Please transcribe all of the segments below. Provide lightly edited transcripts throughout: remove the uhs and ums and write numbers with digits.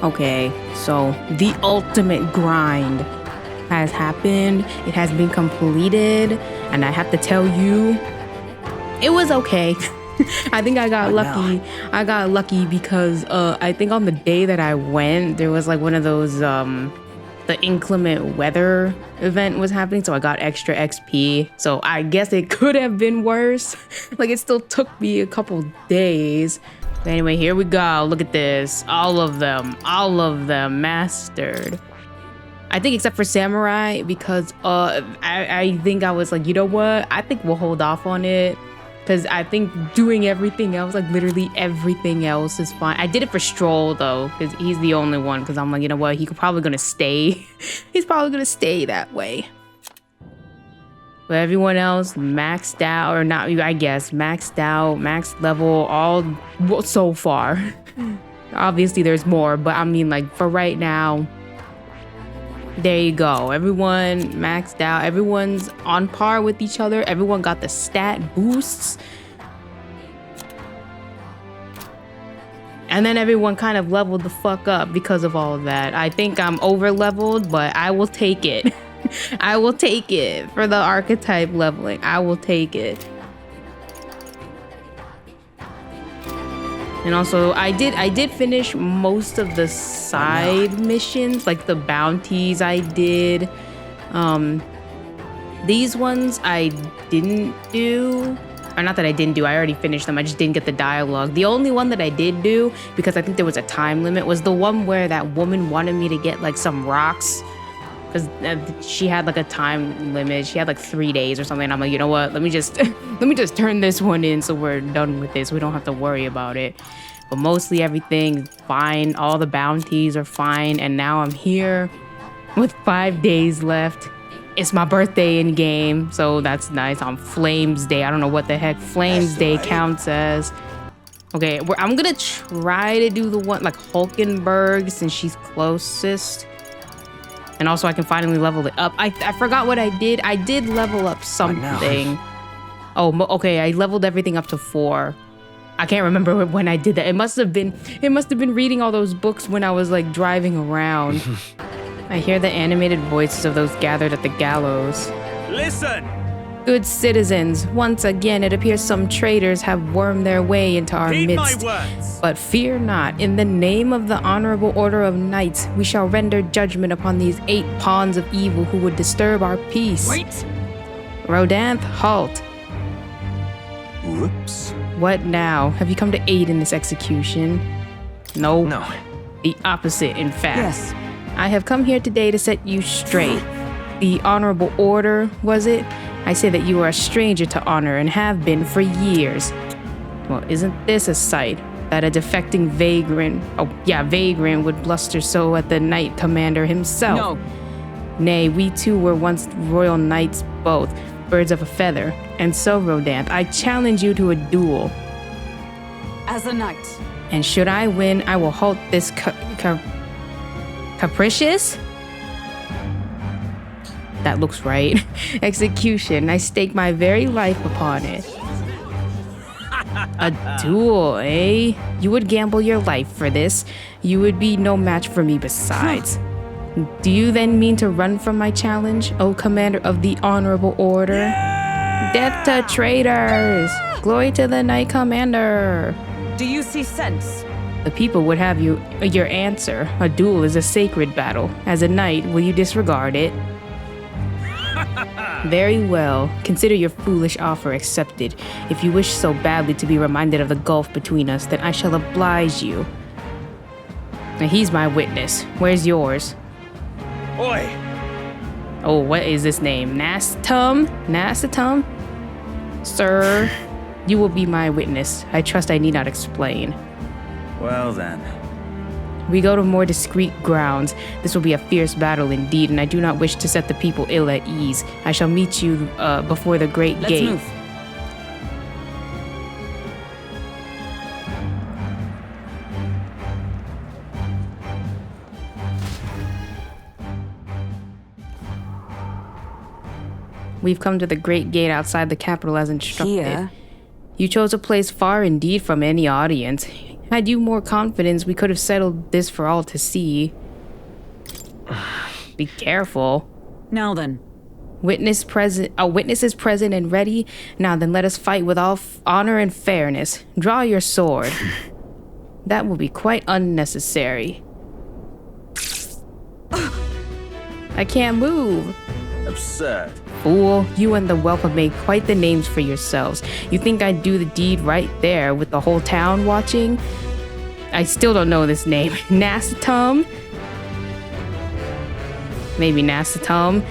Okay, so the ultimate grind has happened. It has been completed, and I have to tell you, it was okay. I think I got lucky. I got lucky because I think on the day that I went, there was like one of those the inclement weather event was happening, so I got extra XP. So I guess it could have been worse. Like, it still took me a couple days. But anyway, here we go. Look at this. All of them mastered. I think except for Samurai, because I think I was like, you know what? I think we'll hold off on it. Because I think doing everything else, like literally everything else is fine. I did it for Stroll though, because he's the only one. Because I'm like, you know what? He's probably going to stay. He's probably going to stay that way. But everyone else maxed out, or not, I guess, maxed out, max level, all so far. Obviously there's more, but I mean, like, for right now, there you go. Everyone maxed out. Everyone's on par with each other. Everyone got the stat boosts. And then everyone kind of leveled the fuck up because of all of that. I think I'm over leveled, but I will take it. I will take it for the archetype leveling. I will take it. And also, I did finish most of the side missions, like the bounties I did. These ones I didn't do. Or not that I didn't do, I already finished them. I just didn't get the dialogue. The only one that I did do, because I think there was a time limit, was the one where that woman wanted me to get like some rocks. Because she had like a time limit. She had like 3 days or something. And I'm like, you know what? Let me just turn this one in so we're done with this. We don't have to worry about it. But mostly everything's fine. All the bounties are fine. And now I'm here with 5 days left. It's my birthday in game, so that's nice. On Flames Day. I don't know what the heck Flames Day counts as. Okay, I'm gonna try to do the one like Hulkenberg since she's closest. And also I can finally level it up. I forgot what I did. I did level up something. Oh, okay. I leveled everything up to 4. I can't remember when I did that. It must have been reading all those books when I was like driving around. I hear the animated voices of those gathered at the gallows. Listen! Good citizens, once again it appears some traitors have wormed their way into our midst. My words. But fear not, in the name of the honorable order of knights, we shall render judgment upon these 8 pawns of evil who would disturb our peace. Wait! Rodanth, halt. Whoops. What now? Have you come to aid in this execution? No. No. The opposite, in fact. Yes. I have come here today to set you straight. The honorable order, was it? I say that you are a stranger to honor and have been for years. Well, isn't this a sight? That a defecting vagrant, vagrant would bluster so at the knight commander himself. No. Nay, we two were once royal knights both, birds of a feather. And so, Rodanth, I challenge you to a duel. As a knight. And should I win, I will halt this capricious? That looks right. Execution. I stake my very life upon it. A duel, eh? You would gamble your life for this. You would be no match for me besides. Do you then mean to run from my challenge, O commander of the honorable order? Yeah! Death to traitors! Glory to the knight commander! Do you see sense? The people would have your answer. A duel is a sacred battle. As a knight, will you disregard it? Very well. Consider your foolish offer accepted. If you wish so badly to be reminded of the gulf between us, then I shall oblige you. Now he's my witness. Where's yours? Oi! Oh, what is this name? Nastatum? Nastatum? Sir, you will be my witness. I trust I need not explain. Well then. We go to more discreet grounds. This will be a fierce battle indeed, and I do not wish to set the people ill at ease. I shall meet you before the great gate. Let's move. We've come to the great gate outside the capital as instructed. Here? You chose a place far indeed from any audience. Had you more confidence, we could have settled this for all to see. Be careful. Now then. Witness is present and ready. Now then, let us fight with all honor and fairness. Draw your sword. That will be quite unnecessary. I can't move. Absurd. Fool, you and the whelp have made quite the names for yourselves. You think I'd do the deed right there with the whole town watching? I still don't know this name. Nasatum? Maybe Nasatum.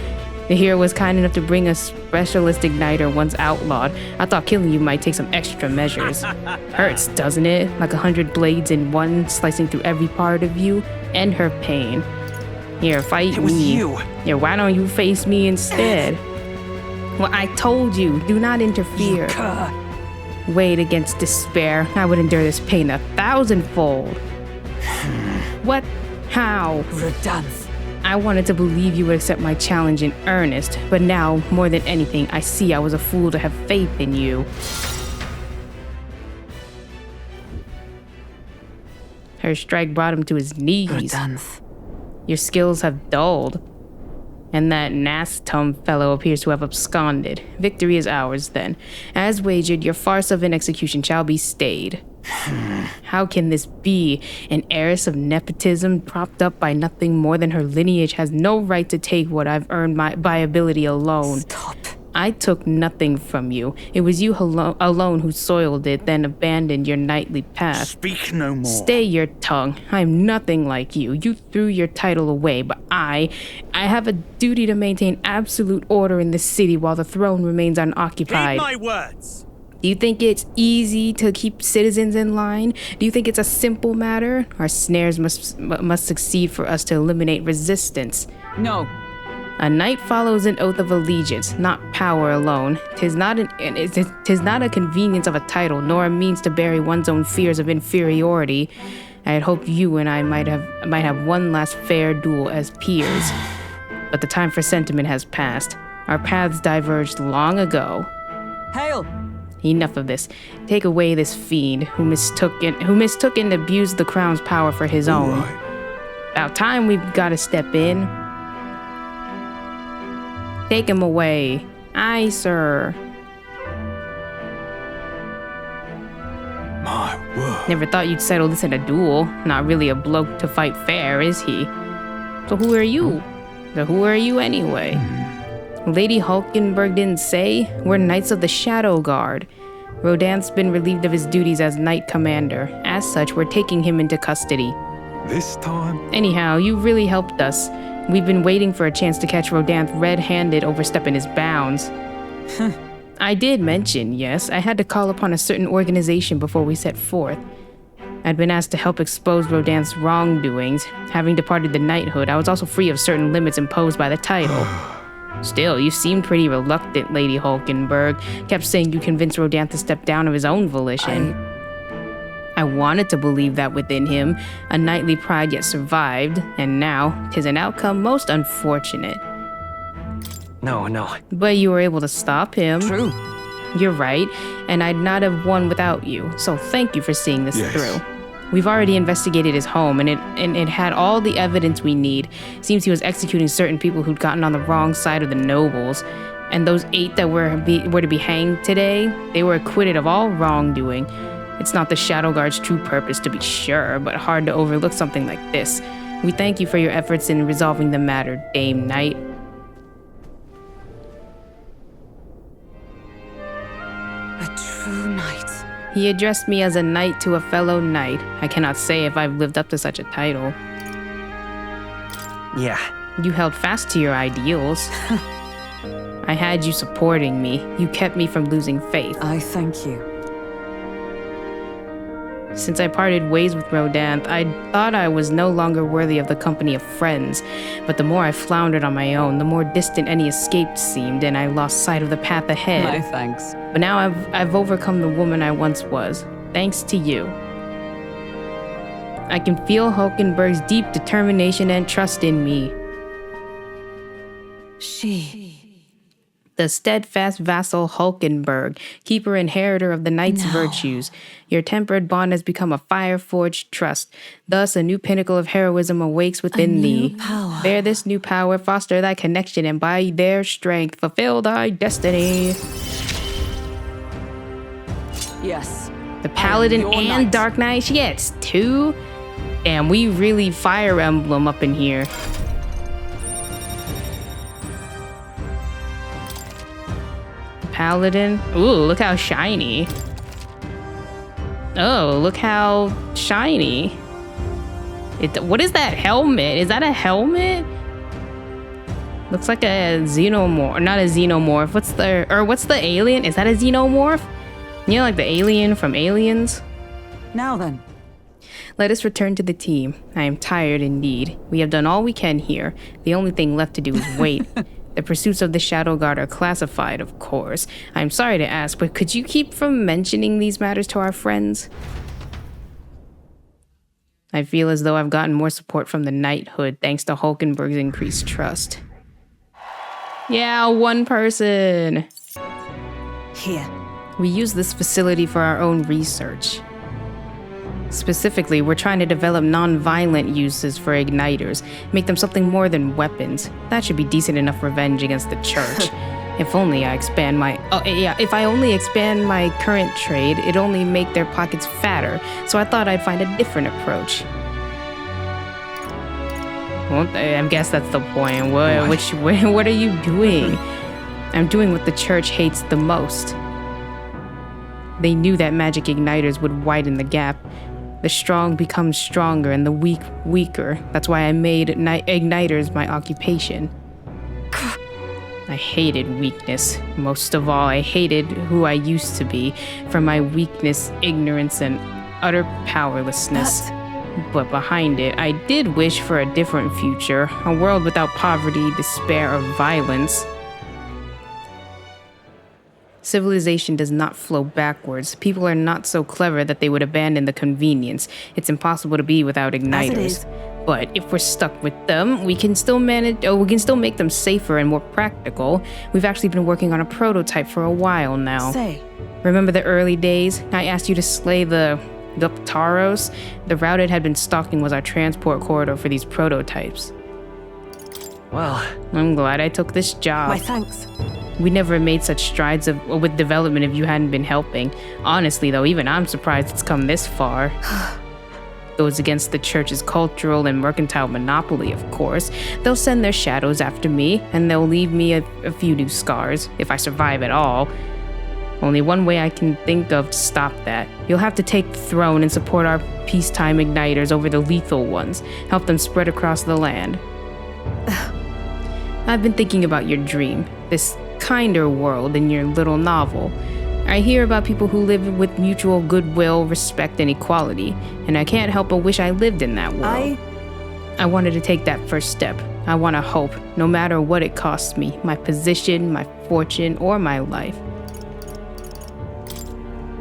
The hero was kind enough to bring a specialist igniter once outlawed. I thought killing you might take some extra measures. Hurts, doesn't it? Like 100 blades in one, slicing through every part of you. End her pain. Here, fight me. It was you. Yeah, why don't you face me instead? Well, I told you, do not interfere. Weighed against despair, I would endure this pain 1,000-fold. What? How? Rodanth. I wanted to believe you would accept my challenge in earnest, but now, more than anything, I see I was a fool to have faith in you. Her strike brought him to his knees. Rodanth. Your skills have dulled. And that Nastum fellow appears to have absconded. Victory is ours, then. As wagered, your farce of an execution shall be stayed. How can this be? An heiress of nepotism, propped up by nothing more than her lineage, has no right to take what I've earned by ability alone. Stop. I took nothing from you. It was you alone who soiled it, then abandoned your knightly path. Speak no more. Stay your tongue. I am nothing like you. You threw your title away, but I have a duty to maintain absolute order in this city while the throne remains unoccupied. Heed my words. Do you think it's easy to keep citizens in line? Do you think it's a simple matter? Our snares must succeed for us to eliminate resistance. No. A knight follows an oath of allegiance, not power alone. 'Tis not a convenience of a title, nor a means to bury one's own fears of inferiority. I had hoped you and I might have one last fair duel as peers. But the time for sentiment has passed. Our paths diverged long ago. Hail! Enough of this. Take away this fiend who mistook and abused the crown's power for his own. About time we've got to step in. Take him away. Aye, sir. My word. Never thought you'd settle this in a duel. Not really a bloke to fight fair, is he? So who are you? So who are you anyway? Lady Hulkenberg didn't say. We're Knights of the Shadow Guard. Rodanth's been relieved of his duties as Knight Commander. As such, we're taking him into custody. This time? Anyhow, you really helped us. We've been waiting for a chance to catch Rodanth red-handed overstepping his bounds. I did mention, yes, I had to call upon a certain organization before we set forth. I'd been asked to help expose Rodanth's wrongdoings. Having departed the knighthood, I was also free of certain limits imposed by the title. Still, you seemed pretty reluctant, Lady Hulkenberg. Kept saying you convinced Rodanth to step down of his own volition. I wanted to believe that within him, a knightly pride yet survived, and now 'tis an outcome most unfortunate. No. But you were able to stop him. True. You're right, and I'd not have won without you, so thank you for seeing this through. We've already investigated his home, and it had all the evidence we need. Seems he was executing certain people who'd gotten on the wrong side of the nobles. And those 8 that were to be hanged today, they were acquitted of all wrongdoing. It's not the Shadow Guard's true purpose, to be sure, but hard to overlook something like this. We thank you for your efforts in resolving the matter, Dame Knight. A true knight. He addressed me as a knight to a fellow knight. I cannot say if I've lived up to such a title. Yeah. You held fast to your ideals. I had you supporting me. You kept me from losing faith. I thank you. Since I parted ways with Rodanth, I thought I was no longer worthy of the company of friends. But the more I floundered on my own, the more distant any escape seemed, and I lost sight of the path ahead. My thanks. But now I've overcome the woman I once was, thanks to you. I can feel Hulkenberg's deep determination and trust in me. She The steadfast vassal Hulkenberg, keeper inheritor of the knight's virtues. Your tempered bond has become a fire-forged trust. Thus, a new pinnacle of heroism awakes within thee. Power. Bear this new power, foster thy connection, and by their strength, fulfill thy destiny. Yes. The Paladin your and knight. Dark Knight, she gets 2. Damn, we really Fire Emblem up in here. Paladin. Ooh, look how shiny. Oh, look how shiny. What is that helmet? Is that a helmet? Looks like a xenomorph. Not a xenomorph. What's the alien? Is that a xenomorph? You know, like the alien from Aliens? Now then. Let us return to the team. I am tired indeed. We have done all we can here. The only thing left to do is wait. The pursuits of the Shadow Guard are classified, of course. I'm sorry to ask, but could you keep from mentioning these matters to our friends? I feel as though I've gotten more support from the knighthood thanks to Hulkenberg's increased trust. Yeah, one person. Here. We use this facility for our own research. Specifically, we're trying to develop non-violent uses for igniters, make them something more than weapons. That should be decent enough revenge against the church. If only I expand my... if I only expand my current trade, it'd only make their pockets fatter, so I thought I'd find a different approach. Well, I guess that's the point. What are you doing? I'm doing what the church hates the most. They knew that magic igniters would widen the gap. The strong become stronger and the weak weaker. That's why I made igniters my occupation. I hated weakness. Most of all, I hated who I used to be for my weakness, ignorance, and utter powerlessness. But behind it, I did wish for a different future, a world without poverty, despair, or violence. Civilization does not flow backwards. People are not so clever that they would abandon the convenience. It's impossible to be without igniters. But if we're stuck with them, we can still make them safer and more practical. We've actually been working on a prototype for a while now. Remember the early days? I asked you to slay the Guptaros? The route it had been stalking was our transport corridor for these prototypes. Well, I'm glad I took this job. My thanks. We never made such strides with development if you hadn't been helping. Honestly, though, even I'm surprised it's come this far. Goes against the church's cultural and mercantile monopoly, of course. They'll send their shadows after me, and they'll leave me a few new scars, if I survive at all. Only one way I can think of to stop that. You'll have to take the throne and support our peacetime igniters over the lethal ones. Help them spread across the land. I've been thinking about your dream, this kinder world in your little novel. I hear about people who live with mutual goodwill, respect, and equality, and I can't help but wish I lived in that world. I wanted to take that first step. I want to hope, no matter what it costs me, my position, my fortune, or my life.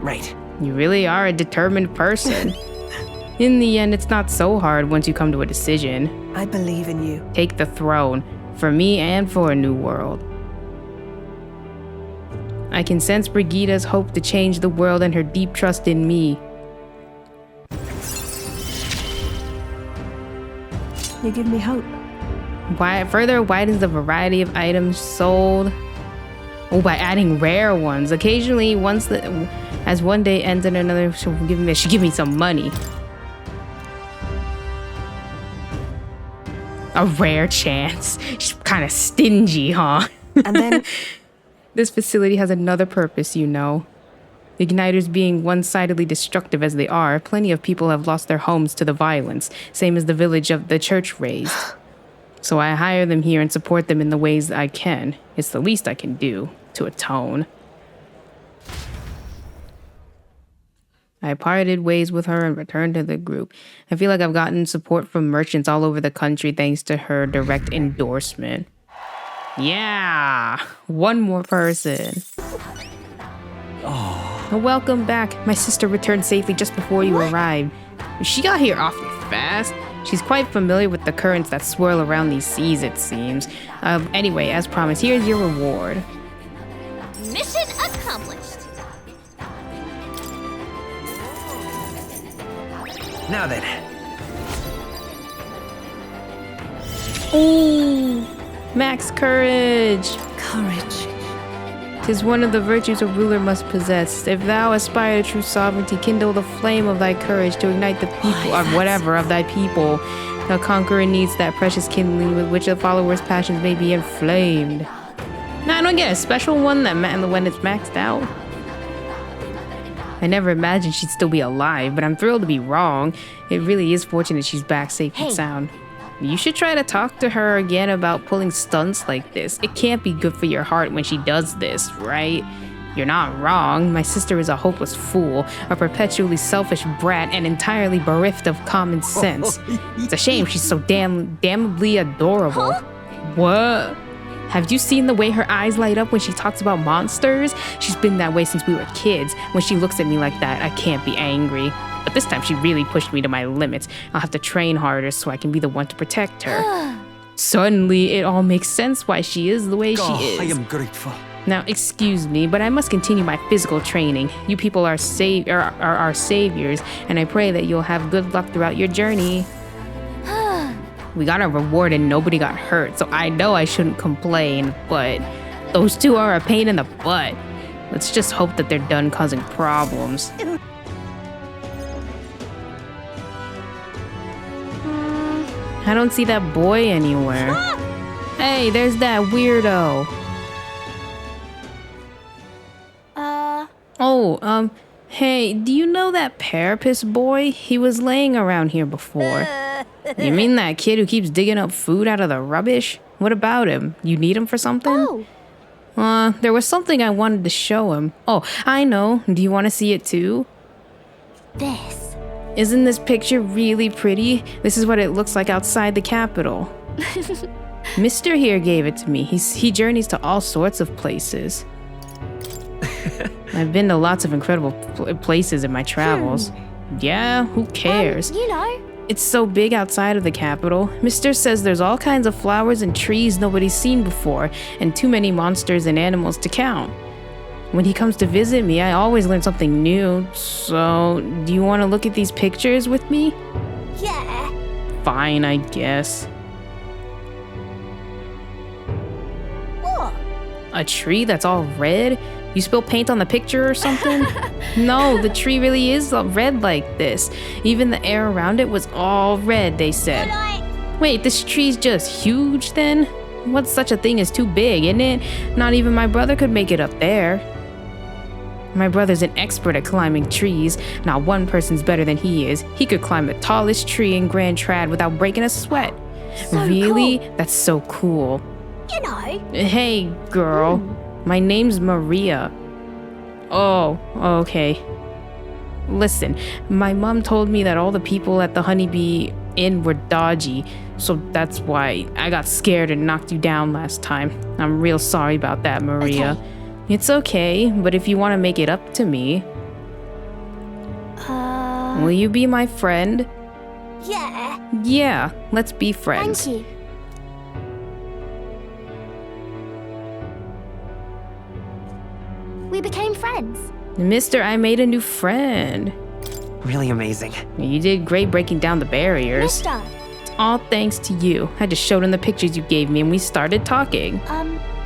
right. You really are a determined person. In the end, it's not so hard once you come to a decision. I believe in you. Take the throne, for me and for a new world. I can sense Brigida's hope to change the world and her deep trust in me. You give me hope. Further widens the variety of items sold. Oh, by adding rare ones. Occasionally, as one day ends and another, she'll give me some money. A rare chance. She's kind of stingy, huh? And then This facility has another purpose, you know. Igniters being one-sidedly destructive as they are, plenty of people have lost their homes to the violence, same as the village of the church raised. So I hire them here and support them in the ways I can. It's the least I can do, to atone. I parted ways with her and returned to the group. I feel like I've gotten support from merchants all over the country thanks to her direct endorsement. Yeah, one more person. Oh. Welcome back. My sister returned safely just before you arrived. She got here awfully fast. She's quite familiar with the currents that swirl around these seas, it seems. Anyway, as promised, here's your reward. Mission accomplished. Now then. Ooh, max courage. Courage. 'Tis one of the virtues a ruler must possess. If thou aspire to true sovereignty, kindle the flame of thy courage to ignite the people of whatever of thy people. The conqueror needs that precious kindling with which the followers' passions may be inflamed. Now I don't get a special one when it's maxed out. I never imagined she'd still be alive, but I'm thrilled to be wrong. It really is fortunate she's back safe and sound. You should try to talk to her again about pulling stunts like this. It can't be good for your heart when she does this, right? You're not wrong. My sister is a hopeless fool, a perpetually selfish brat, and entirely bereft of common sense. It's a shame she's so damnably adorable. What? Have you seen the way her eyes light up when she talks about monsters? She's been that way since we were kids. When she looks at me like that, I can't be angry. But this time she really pushed me to my limits. I'll have to train harder so I can be the one to protect her. Suddenly, it all makes sense why she is the way she is. I am grateful. Now, excuse me, but I must continue my physical training. You people are our saviors, and I pray that you'll have good luck throughout your journey. We got a reward and nobody got hurt, so I know I shouldn't complain, but those two are a pain in the butt. Let's just hope that they're done causing problems. I don't see that boy anywhere. Hey, there's that weirdo. Oh, hey, do you know that Parapus boy? He was laying around here before. You mean that kid who keeps digging up food out of the rubbish? What about him? You need him for something? There was something I wanted to show him. Oh, I know. Do you want to see it too? This. Isn't this picture really pretty? This is what it looks like outside the capital. Mr. here gave it to me. He journeys to all sorts of places. I've been to lots of incredible places in my travels. Yeah, who cares? You know. It's so big outside of the capital. Mr. says there's all kinds of flowers and trees nobody's seen before, and too many monsters and animals to count. When he comes to visit me, I always learn something new. So, do you want to look at these pictures with me? Yeah. Fine, I guess. What? A tree that's all red? You spill paint on the picture or something? No, the tree really is red like this. Even the air around it was all red, they said. Wait, this tree's just huge then? What's such a thing as too big, isn't it? Not even my brother could make it up there. My brother's an expert at climbing trees. Not one person's better than he is. He could climb the tallest tree in Grand Trad without breaking a sweat. So really? cool. That's so cool. You know. Hey, girl. My name's Maria. Oh, okay. Listen, my mom told me that all the people at the Honeybee Inn were dodgy, so that's why I got scared and knocked you down last time. I'm real sorry about that, Maria. Okay. It's okay, but if you want to make it up to me, will you be my friend? Yeah. Yeah, let's be friends. Thank you. We became friends. Mister, I made a new friend. Really amazing. You did great breaking down the barriers. Mister. All thanks to you. I just showed him the pictures you gave me and we started talking.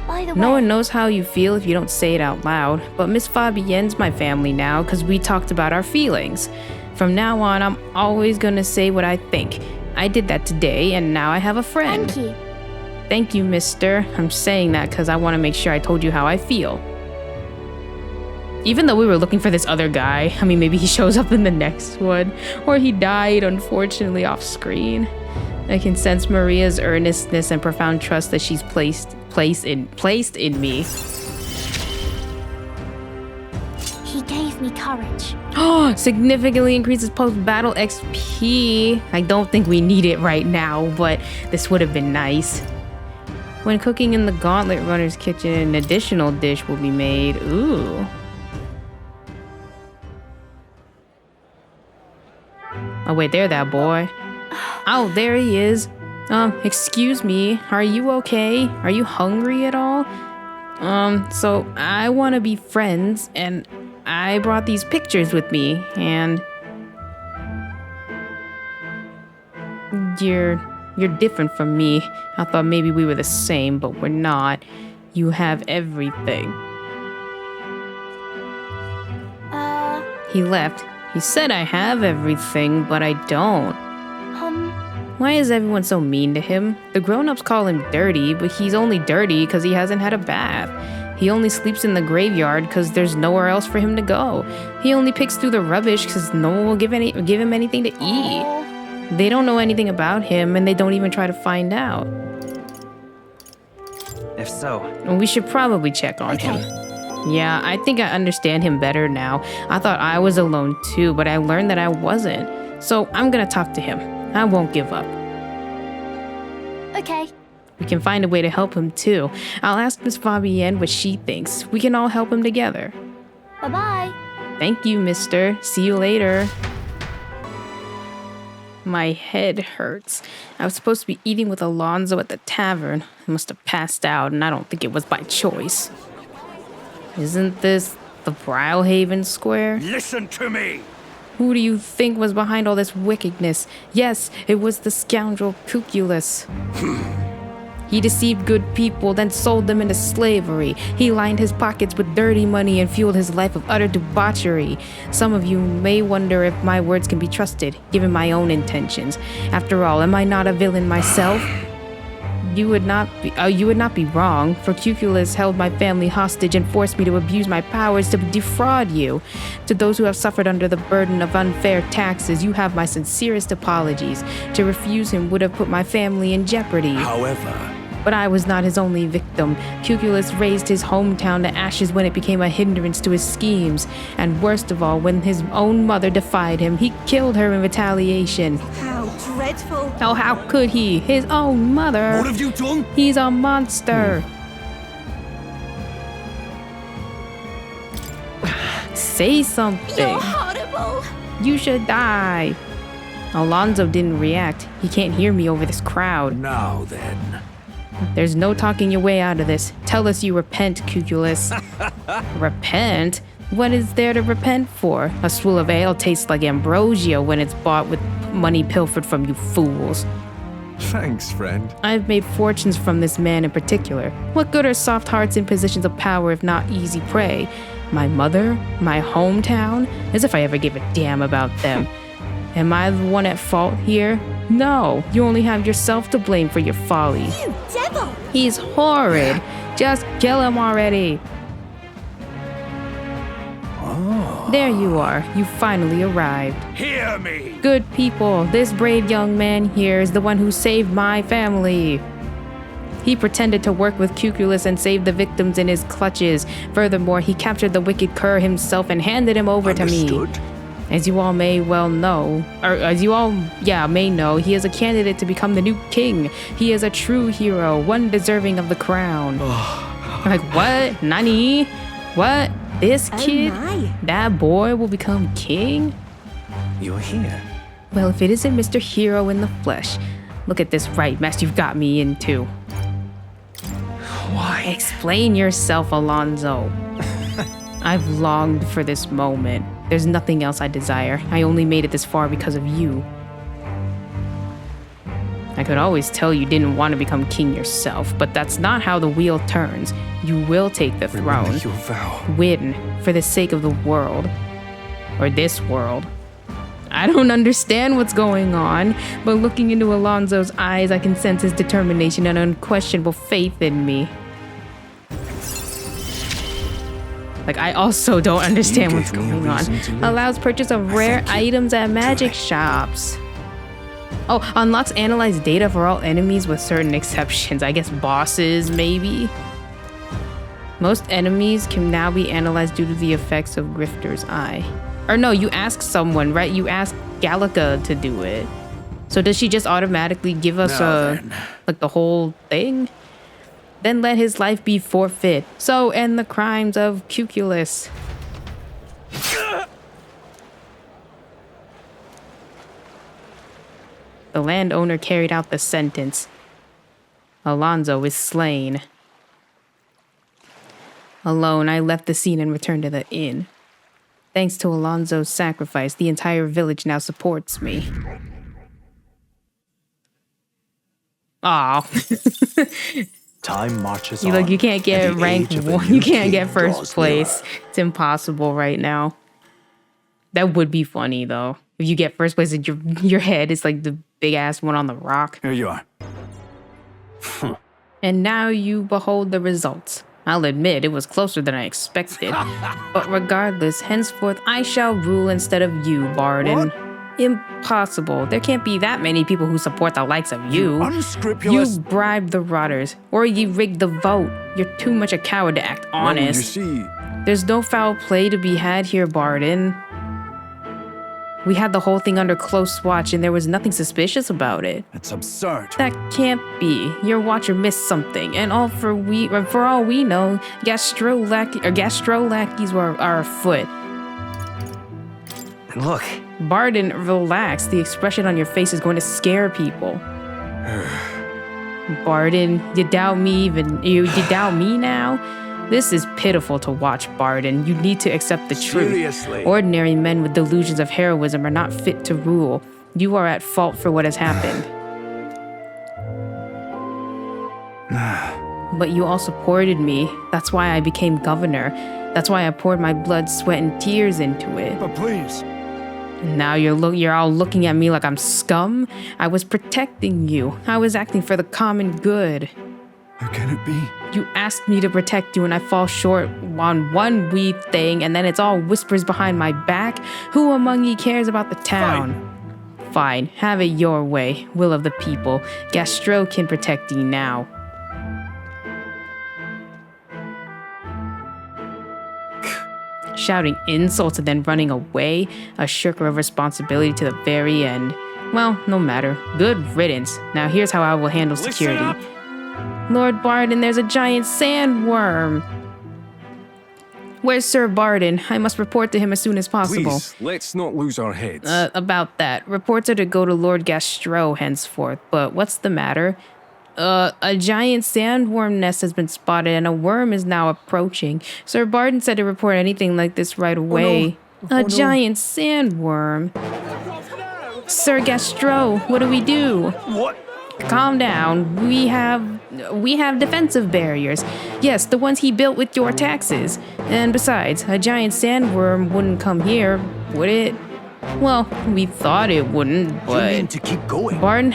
By the way. No one knows how you feel if you don't say it out loud, but Miss Fabienne's my family now because we talked about our feelings. From now on, I'm always gonna say what I think. I did that today and now I have a friend. Thank you. Thank you, mister. I'm saying that because I want to make sure I told you how I feel. Even though we were looking for this other guy, I mean, maybe he shows up in the next one, or he died, unfortunately, off screen. I can sense Maria's earnestness and profound trust that she's placed in me. He gave me courage. Oh, significantly increases post-battle XP. I don't think we need it right now, but this would have been nice. When cooking in the Gauntlet Runner's kitchen, an additional dish will be made. Ooh. Oh wait, there that boy. Oh, there he is. Excuse me, are you okay? Are you hungry at all? So I want to be friends, and I brought these pictures with me, and you're different from me. I thought maybe we were the same, but we're not. You have everything. He left. He said I have everything, but I don't. Why is everyone so mean to him? The grown-ups call him dirty, but he's only dirty because he hasn't had a bath. He only sleeps in the graveyard because there's nowhere else for him to go. He only picks through the rubbish because no one will give him anything to eat. They don't know anything about him, and they don't even try to find out. If so, We should probably check on him. Yeah, I think I understand him better now. I thought I was alone too, but I learned that I wasn't. So I'm gonna talk to him. I won't give up. Okay. We can find a way to help him too. I'll ask Miss Fabienne what she thinks. We can all help him together. Bye-bye. Thank you, mister. See you later. My head hurts. I was supposed to be eating with Alonzo at the tavern. I must have passed out, and I don't think it was by choice. Isn't this the Brylehaven Square? Listen to me! Who do you think was behind all this wickedness? Yes, it was the scoundrel Cuculus. He deceived good people, then sold them into slavery. He lined his pockets with dirty money and fueled his life of utter debauchery. Some of you may wonder if my words can be trusted, given my own intentions. After all, am I not a villain myself? You would not be wrong, for Cuculus held my family hostage and forced me to abuse my powers to defraud you. To those who have suffered under the burden of unfair taxes, you have my sincerest apologies. To refuse him would have put my family in jeopardy. However, But I was not his only victim. Cuculus razed his hometown to ashes when it became a hindrance to his schemes. And worst of all, when his own mother defied him, he killed her in retaliation. How dreadful. Oh, how could he? His own mother. what have you done? He's a monster. Say something. You're horrible. You should die. Alonzo didn't react. He can't hear me over this crowd. Now then. There's no talking your way out of this. Tell us you repent, Cuculus. Repent? What is there to repent for? A swill of ale tastes like ambrosia when it's bought with money pilfered from you fools. Thanks, friend. I've made fortunes from this man in particular. What good are soft hearts in positions of power if not easy prey? My mother? My hometown? As if I ever gave a damn about them. Am I the one at fault here? No, you only have yourself to blame for your folly. You devil. He's horrid. Just kill him already. There you are. You finally arrived. Hear me! Good people, this brave young man here is the one who saved my family. He pretended to work with Cuculus and saved the victims in his clutches. Furthermore, he captured the wicked cur himself and handed him over to me. Understood. As you all may well know, or as you all, may know, he is a candidate to become the new king. He is a true hero, one deserving of the crown. Like, what? Nani? What? This kid? my. That boy will become king? you're here. Well, if it isn't Mr. Hero in the flesh. Look at this right mess you've got me into. Why? Explain yourself, Alonzo. I've longed for this moment. There's nothing else I desire. I only made it this far because of you. I could always tell you didn't want to become king yourself, but that's not how the wheel turns. You will take the throne. Remember your vow. Win for the sake of the world. Or this world. I don't understand what's going on, but looking into Alonzo's eyes, I can sense his determination and unquestionable faith in me. Like, I also don't understand what's gave me a going on. reason to live. Allows purchase of rare items at magic shops. Oh, unlocks analyze data for all enemies with certain exceptions. I guess bosses, maybe? Most enemies can now be analyzed due to the effects of Grifter's Eye. Or no, you ask someone, right? You ask Gallica to do it. So does she just automatically give us Now then. like the whole thing? Then let his life be forfeit. So end the crimes of Cuculus. The landowner carried out the sentence. Alonzo is slain. Alone, I left the scene and returned to the inn. Thanks to Alonzo's sacrifice, the entire village now supports me. Aw. Time marches You on. look, you can't get and the rank age of a one. new You can't king get first draws place. nearer. It's impossible right now. That would be funny though. If you get first place and your head is like the big ass one on the rock. Here you are. And now you behold the results. I'll admit it was closer than I expected. But regardless, henceforth I shall rule instead of you, Barden. Impossible. There can't be that many people who support the likes of you. Unscrupulous. You bribed the rotters, or you rigged the vote. You're too much a coward to act honest. Well, you see, There's no foul play to be had here, Barden. We had the whole thing under close watch and there was nothing suspicious about it. it's absurd. That can't be. Your watcher missed something, and for all we know, gastro lackeys are afoot. And look, Barden, relax. The expression on your face is going to scare people. Barden, you doubt me you doubt me now? This is pitiful to watch, Barden. You need to accept the truth. Seriously. Ordinary men with delusions of heroism are not fit to rule. You are at fault for what has happened. But you all supported me. That's why I became governor. That's why I poured my blood, sweat, and tears into it. But please. Now you're all looking at me like I'm scum. I was protecting you. I was acting for the common good. How can it be? You asked me to protect you and I fall short on one wee thing and then it's all whispers behind my back. Who among ye cares about the town? Fine, have it your way, will of the people. Gastro can protect ye now. Shouting insults and then running away, a shirker of responsibility to the very end. Well, no matter. Good riddance. Now here's how I will handle security. Lord Barden, there's a giant sandworm. Where's Sir Barden? I must report to him as soon as possible. Please, let's not lose our heads. About that. Reports are to go to Lord Gastro henceforth, but what's the matter? A giant sandworm nest has been spotted and a worm is now approaching. Sir Barden said to report anything like this right away. A giant sandworm. Sir Gastro, what do we do? What? Calm down. We have defensive barriers. Yes, the ones he built with your taxes. And besides, a giant sandworm wouldn't come here, would it? Well, we thought it wouldn't, You but mean to keep going? Barden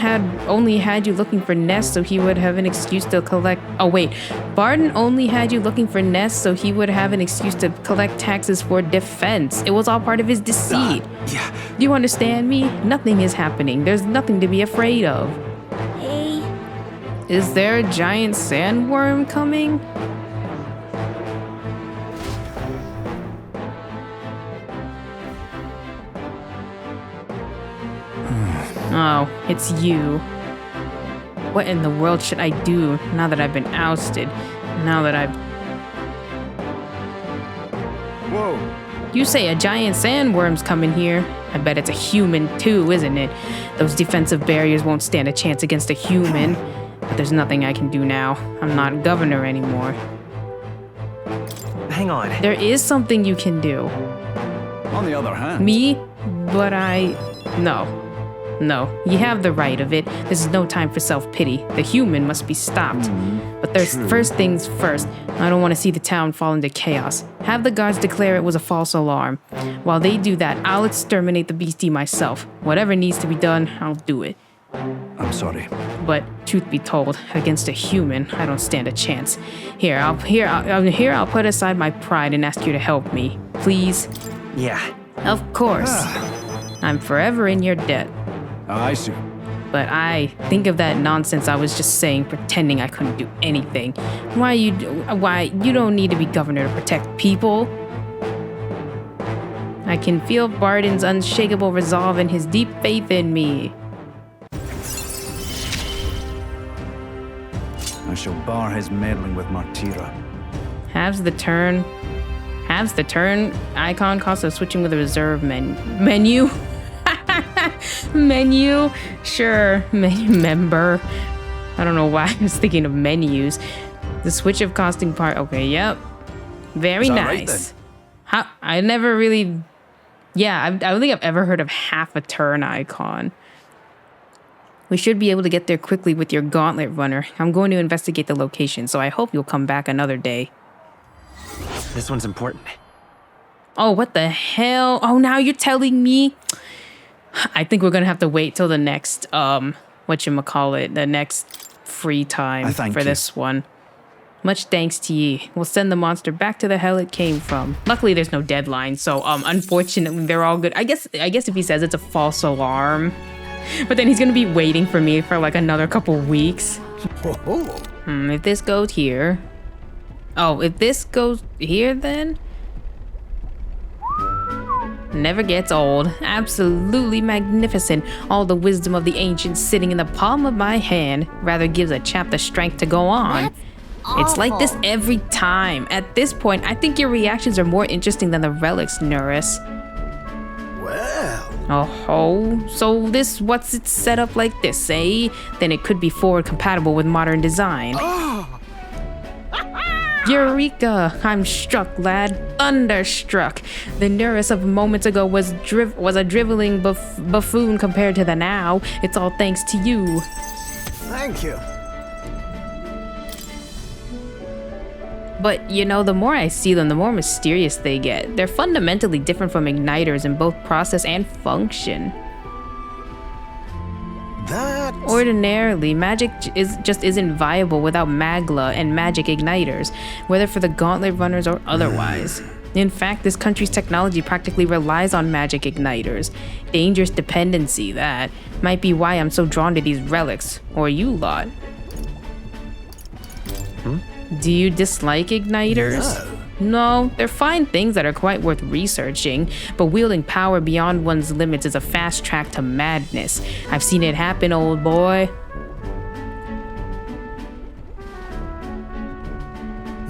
only had you looking for nests so he would have an excuse to collect. Oh wait, Barden only had you looking for nests so he would have an excuse to collect taxes for defense. It was all part of his deceit. Yeah. Do you understand me? Nothing is happening. There's nothing to be afraid of. Hey. Is there a giant sandworm coming? Oh, it's you. What in the world should I do now that I've been ousted? Now that I've... Whoa. You say a giant sandworm's coming here. I bet it's a human too, isn't it? Those defensive barriers won't stand a chance against a human. But there's nothing I can do now. I'm not governor anymore. hang on. There is something you can do. On the other hand, Me? But No. No, you have the right of it. This is no time for self-pity. The human must be stopped. But there's first things first. I don't want to see the town fall into chaos. Have the guards declare it was a false alarm. While they do that, I'll exterminate the beastie myself. Whatever needs to be done, I'll do it. I'm sorry. But truth be told, against a human, I don't stand a chance. I'll put aside my pride and ask you to help me. Please? Yeah. Of course. I'm forever in your debt. I see. But I think of that nonsense I was just saying, pretending I couldn't do anything. Why you don't need to be governor to protect people. I can feel Barden's unshakable resolve and his deep faith in me. I shall bar his meddling with Martira. Halves the turn icon cost of switching with a reserve menu. Menu? Sure, menu member. I don't know why I was thinking of menus. The switch of costing part. Okay, yep. Very Is that right, nice. I never really... Yeah, I don't think I've ever heard of half a turn icon. We should be able to get there quickly with your gauntlet runner. I'm going to investigate the location, so I hope you'll come back another day. This one's important. Oh, what the hell? Oh, now you're telling me? I think we're going to have to wait till the next, whatchamacallit, the next free time for this one. Much thanks to ye. We'll send the monster back to the hell it came from. Luckily, there's no deadline, so unfortunately, they're all good. I guess if he says it's a false alarm, but then he's gonna be waiting for me for like another couple weeks. If this goes here, if this goes here, then never gets old. Absolutely magnificent. All the wisdom of the ancients sitting in the palm of my hand rather gives a chap the strength to go on. It's like this every time. At this point, I think your reactions are more interesting than the relics, Nuris. Well. Oh, so what's it set up like this, eh? Then it could be forward compatible with modern design. Eureka! I'm struck, lad. Thunderstruck. The Nuris of moments ago was a driveling buffoon compared to the now. It's all thanks to you. Thank you. But, you know, the more I see them, the more mysterious they get. They're fundamentally different from igniters in both process and function. Ordinarily, magic just isn't viable without magla and magic igniters, whether for the gauntlet runners or otherwise. In fact, this country's technology practically relies on magic igniters. Dangerous dependency, that. Might be why I'm so drawn to these relics. Or you lot. Do you dislike igniters? No, they're fine things that are quite worth researching, but wielding power beyond one's limits is a fast track to madness. I've seen it happen, old boy.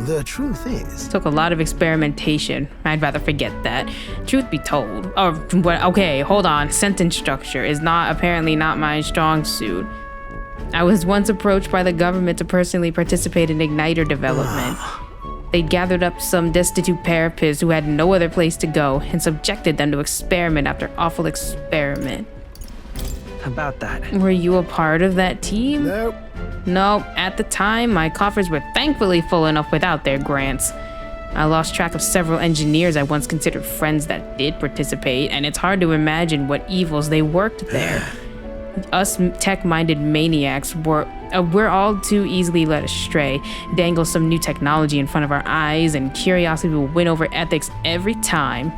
The truth is... Took a lot of experimentation. I'd rather forget that. Truth be told. Okay, hold on. Sentence structure is apparently not my strong suit. I was once approached by the government to personally participate in igniter development. They'd gathered up some destitute parapids who had no other place to go and subjected them to experiment after awful experiment. About that. Were you a part of that team? Nope. No, at the time, my coffers were thankfully full enough without their grants. I lost track of several engineers I once considered friends that did participate, and it's hard to imagine what evils they worked there. Us tech-minded maniacs we're all too easily led astray, dangle some new technology in front of our eyes, and curiosity will win over ethics every time.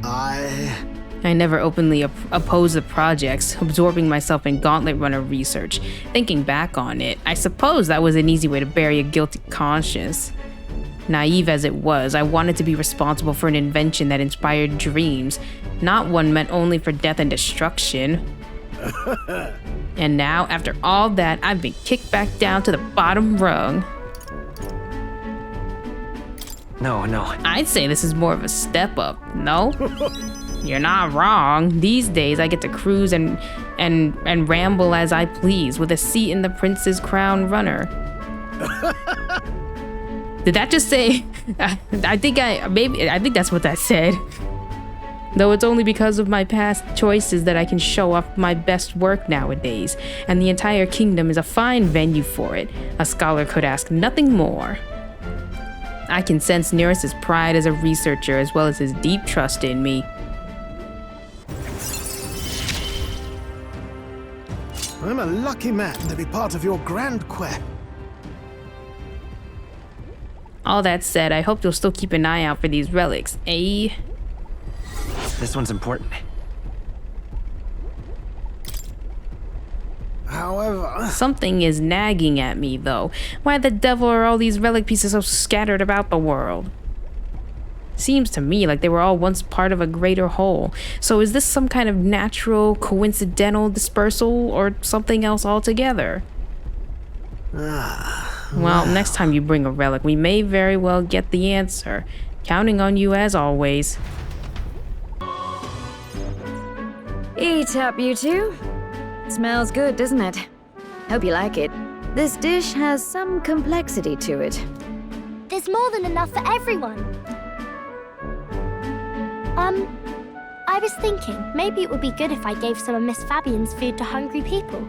I never openly opposed the projects, absorbing myself in gauntlet runner research. Thinking back on it, I suppose that was an easy way to bury a guilty conscience. Naive as it was, I wanted to be responsible for an invention that inspired dreams, not one meant only for death and destruction. And now, after all that, I've been kicked back down to the bottom rung. No. I'd say this is more of a step up, no? You're not wrong. These days, I get to cruise and ramble as I please with a seat in the Prince's Crown runner. Did that just say? I think that's what that said. Though it's only because of my past choices that I can show off my best work nowadays, and the entire kingdom is a fine venue for it. A scholar could ask nothing more. I can sense Nuris's pride as a researcher as well as his deep trust in me. I'm a lucky man to be part of your grand quest. All that said, I hope you'll still keep an eye out for these relics, eh? This one's important. However... Something is nagging at me, though. Why the devil are all these relic pieces so scattered about the world? Seems to me like they were all once part of a greater whole. So is this some kind of natural, coincidental dispersal, or something else altogether? Well, next time you bring a relic, we may very well get the answer. Counting on you as always. Eat up, you two. Smells good, doesn't it? Hope you like it. This dish has some complexity to it. There's more than enough for everyone. I was thinking maybe it would be good if I gave some of Miss Fabian's food to hungry people.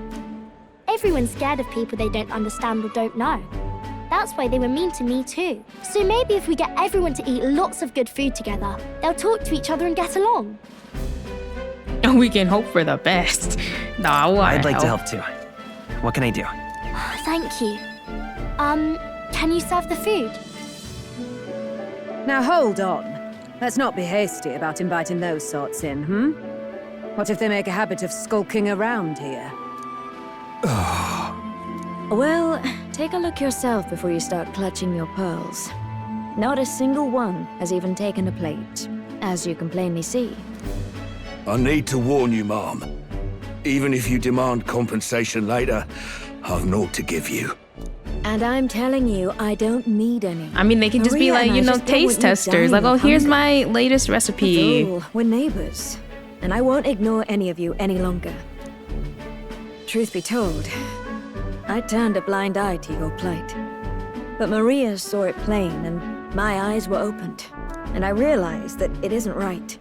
Everyone's scared of people they don't understand or don't know. That's why they were mean to me too. So maybe if we get everyone to eat lots of good food together, they'll talk to each other and get along. We can hope for the best. No, I want I'd like to help too. What can I do? Thank you. Can you serve the food? Now hold on. Let's not be hasty about inviting those sorts in, What if they make a habit of skulking around here? Well, take a look yourself before you start clutching your pearls. Not a single one has even taken a plate, as you can plainly see. I need to warn you, Mom. Even if you demand compensation later, I've naught to give you. And I'm telling you, I don't need any. I mean, they can just be Maria like, and you I know, just don't taste want you testers. Like, dying oh, of here's hunger. my latest recipe. After all, we're neighbors, and I won't ignore any of you any longer. Truth be told, I turned a blind eye to your plight. But Maria saw it plain, and my eyes were opened. And I realized that it isn't right.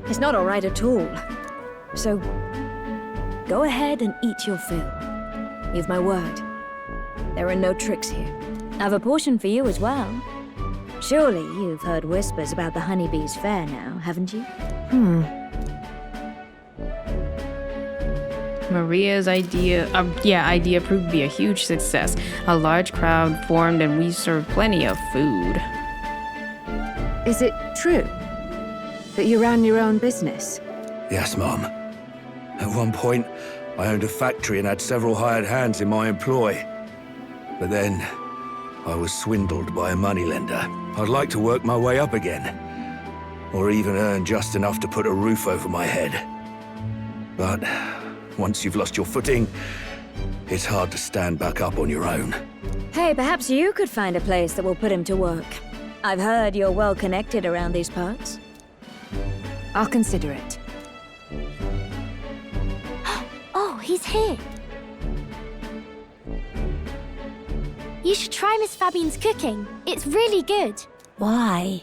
It's not all right at all. So, go ahead and eat your fill. You've my word. There are no tricks here. I've a portion for you as well. Surely you've heard whispers about the honeybees fair now, haven't you? Maria's idea proved to be a huge success. A large crowd formed and we served plenty of food. Is it true that you ran your own business? Yes, Mom. At one point, I owned a factory and had several hired hands in my employ. But then, I was swindled by a moneylender. I'd like to work my way up again. Or even earn just enough to put a roof over my head. But once you've lost your footing, it's hard to stand back up on your own. Hey, perhaps you could find a place that will put him to work. I've heard you're well connected around these parts. I'll consider it. Oh, he's here. You should try Miss Fabian's cooking. It's really good. Why?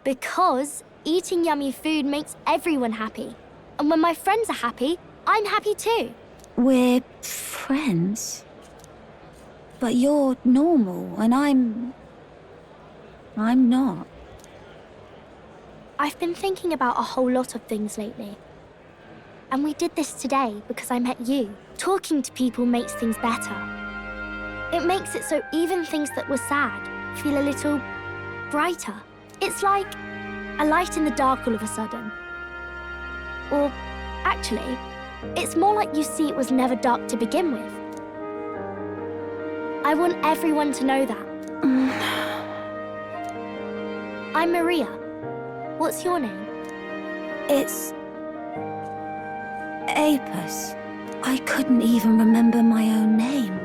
Because eating yummy food makes everyone happy. And when my friends are happy, I'm happy too. We're friends. But you're normal, and I'm not. I've been thinking about a whole lot of things lately. And we did this today because I met you. Talking to people makes things better. It makes it so even things that were sad feel a little brighter. It's like a light in the dark all of a sudden. Or actually, it's more like you see it was never dark to begin with. I want everyone to know that. I'm Maria. What's your name? It's Apis. I couldn't even remember my own name.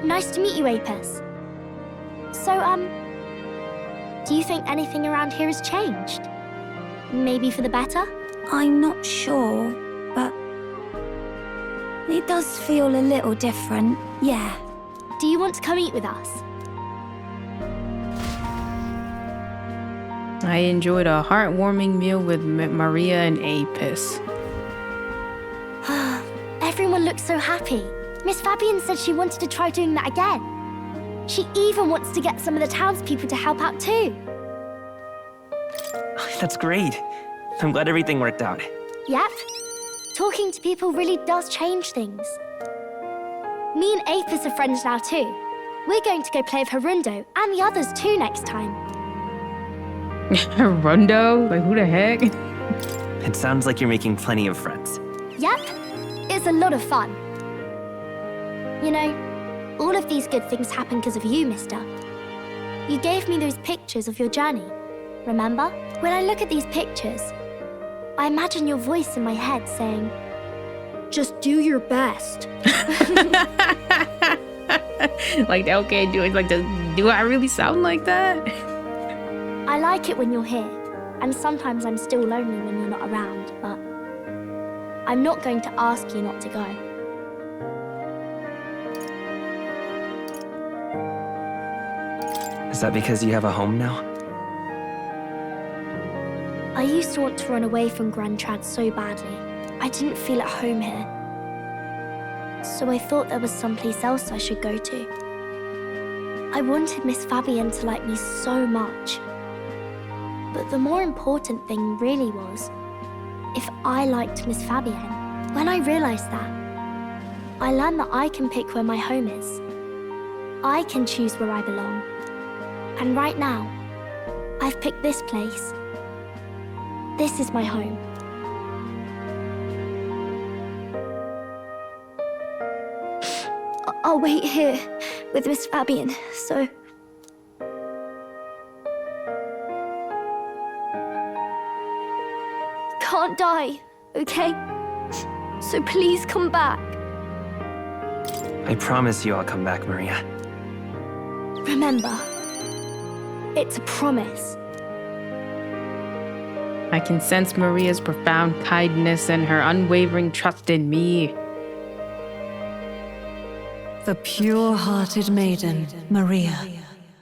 Nice to meet you, Apis. So, do you think anything around here has changed? Maybe for the better? I'm not sure, but it does feel a little different, yeah. Do you want to come eat with us? I enjoyed a heartwarming meal with Maria and Apis. Everyone looks so happy. Miss Fabian said she wanted to try doing that again. She even wants to get some of the townspeople to help out too. That's great. I'm glad everything worked out. Yep. Talking to people really does change things. Me and Apis are friends now too. We're going to go play with Harundo and the others too next time. Rondo? Like, who the heck? It sounds like you're making plenty of friends. Yep. It's a lot of fun. You know, all of these good things happen because of you, mister. You gave me those pictures of your journey, remember? When I look at these pictures, I imagine your voice in my head saying, just do your best. Like, okay, do I really sound like that? I like it when you're here, and sometimes I'm still lonely when you're not around, but I'm not going to ask you not to go. Is that because you have a home now? I used to want to run away from Grand Trad so badly. I didn't feel at home here. So I thought there was someplace else I should go to. I wanted Miss Fabienne to like me so much. But the more important thing really was if I liked Miss Fabienne. When I realized that, I learned that I can pick where my home is. I can choose where I belong. And right now, I've picked this place. This is my home. I'll wait here with Miss Fabienne, so... Can't die, okay? So please come back. I promise you I'll come back, Maria. Remember, it's a promise. I can sense Maria's profound kindness and her unwavering trust in me. The pure-hearted maiden, Maria,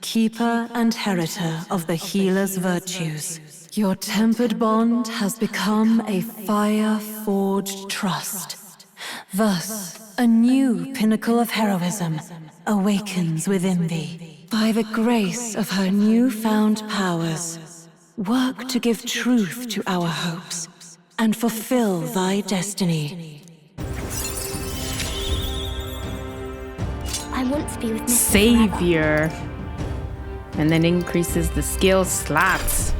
keeper and heritor of the healer's virtues. Your tempered bond has become a fire-forged trust. Thus, a new pinnacle of heroism awakens within thee. By the grace of her newfound powers, work to give truth to our hopes and fulfill thy destiny. I want to be with Miss Savior. And then increases the skill slots.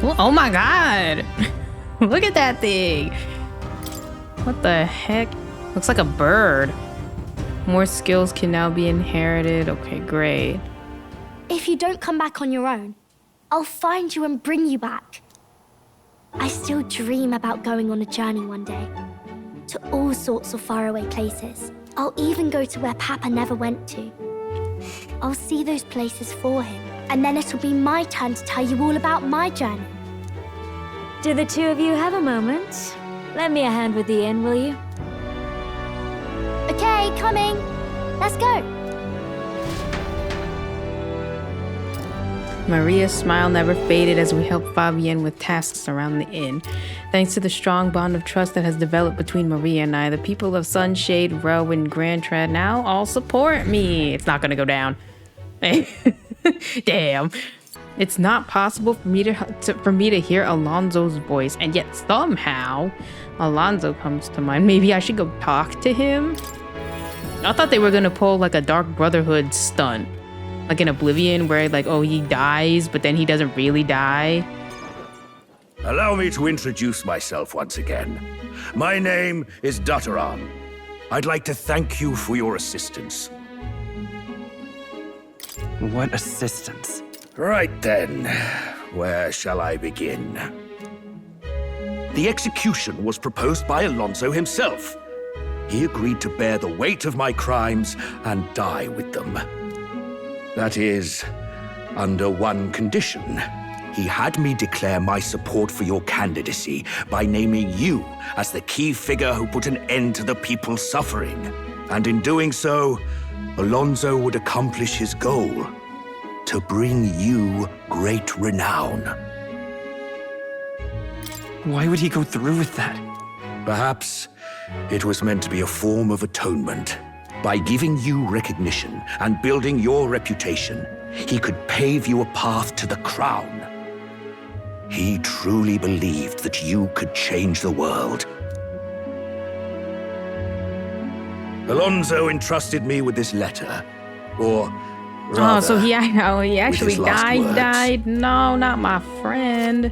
Well, oh my god. Look at that thing. What the heck? Looks like a bird. More skills can now be inherited. Okay, great. If you don't come back on your own, I'll find you and bring you back. I still dream about going on a journey one day. To all sorts of faraway places. I'll even go to where Papa never went to. I'll see those places for him. And then it'll be my turn to tell you all about my journey. Do the two of you have a moment? Lend me a hand with the inn, will you? Okay, coming. Let's go. Maria's smile never faded as we helped Fabienne with tasks around the inn. Thanks to the strong bond of trust that has developed between Maria and I, the people of Sunshade, Row, and Grand Trad now all support me. It's not gonna go down. Damn. It's not possible for me to hear Alonso's voice, and yet somehow Alonso comes to mind. Maybe I should go talk to him? I thought they were gonna pull like a Dark Brotherhood stunt. Like in Oblivion, where like, oh, he dies, but then he doesn't really die. Allow me to introduce myself once again. My name is Dutteran. I'd like to thank you for your assistance. What assistance? Right then, where shall I begin? The execution was proposed by Alonso himself. He agreed to bear the weight of my crimes and die with them. That is, under one condition. He had me declare my support for your candidacy by naming you as the key figure who put an end to the people's suffering. And in doing so, Alonso would accomplish his goal, to bring you great renown. Why would he go through with that? Perhaps it was meant to be a form of atonement. By giving you recognition and building your reputation, he could pave you a path to the crown. He truly believed that you could change the world. Alonso entrusted me with this letter, or rather, oh, so he actually words. died? No, not my friend.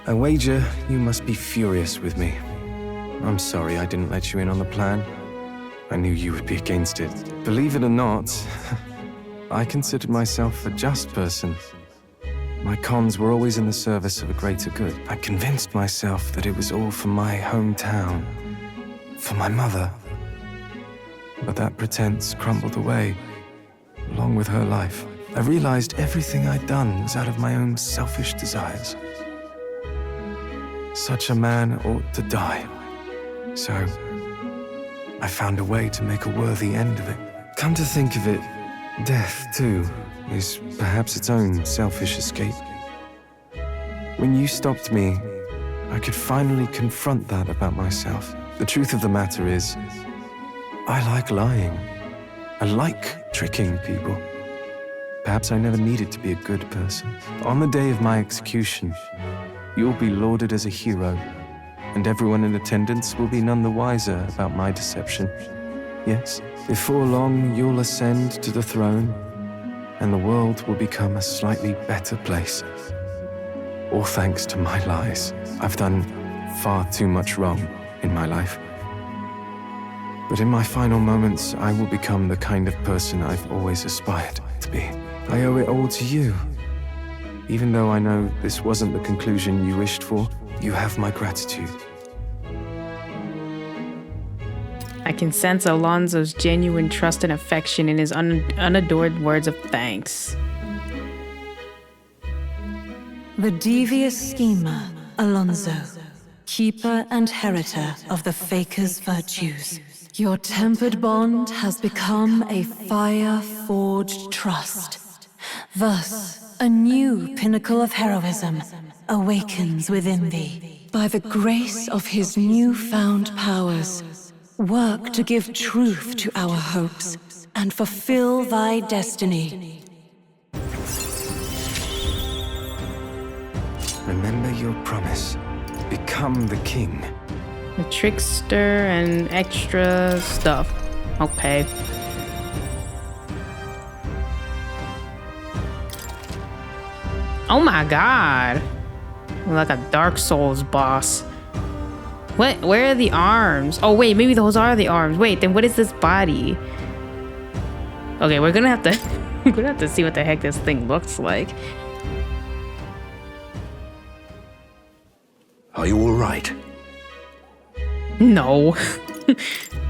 I wager you must be furious with me. I'm sorry I didn't let you in on the plan. I knew you would be against it. Believe it or not, I considered myself a just person. My cons were always in the service of a greater good. I convinced myself that it was all for my hometown, for my mother. But that pretense crumbled away, along with her life. I realized everything I'd done was out of my own selfish desires. Such a man ought to die. So, I found a way to make a worthy end of it. Come to think of it, death, too, is perhaps its own selfish escape. When you stopped me, I could finally confront that about myself. The truth of the matter is, I like lying. I like tricking people. Perhaps I never needed to be a good person. On the day of my execution, you'll be lauded as a hero, and everyone in attendance will be none the wiser about my deception. Yes, before long, you'll ascend to the throne, and the world will become a slightly better place. All thanks to my lies. I've done far too much wrong in my life. But in my final moments, I will become the kind of person I've always aspired to be. I owe it all to you. Even though I know this wasn't the conclusion you wished for, you have my gratitude. I can sense Alonso's genuine trust and affection in his unadored words of thanks. The devious schemer, Alonso, keeper and heritor of the Faker's virtues. Your tempered bond has become a fire-forged trust. Thus, a new pinnacle of heroism awakens within thee. By the grace of his newfound powers, work to give truth to our hopes and fulfill thy destiny. Remember your promise. Become the king. The trickster and extra stuff. Okay. Oh my god. Like a Dark Souls boss. What? Where are the arms? Oh wait, maybe those are the arms. Wait, then what is this body? Okay, we're gonna have to we're gonna have to see what the heck this thing looks like. Are you all right? No.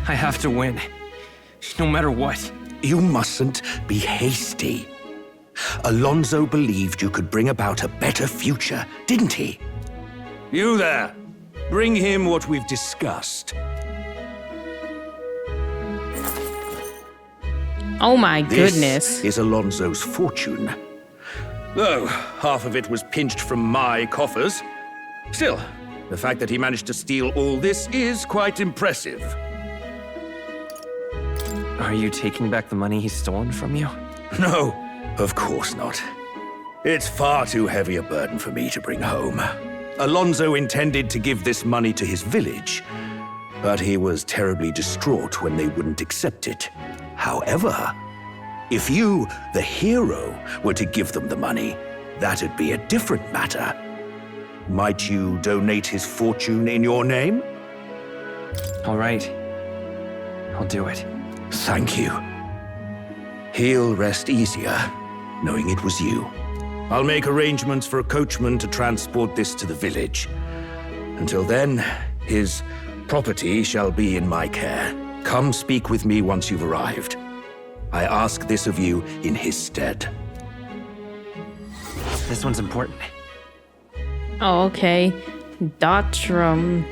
I have to win. No matter what. You mustn't be hasty. Alonso believed you could bring about a better future, didn't he? You there. Bring him what we've discussed. Oh my goodness. This is Alonso's fortune. Though half of it was pinched from my coffers. Still, the fact that he managed to steal all this is quite impressive. Are you taking back the money he's stolen from you? No, of course not. It's far too heavy a burden for me to bring home. Alonso intended to give this money to his village, but he was terribly distraught when they wouldn't accept it. However, if you, the hero, were to give them the money, that'd be a different matter. Might you donate his fortune in your name? All right. I'll do it. Thank you. He'll rest easier, knowing it was you. I'll make arrangements for a coachman to transport this to the village. Until then, his property shall be in my care. Come speak with me once you've arrived. I ask this of you in his stead. This one's important. Oh, okay. Dotrum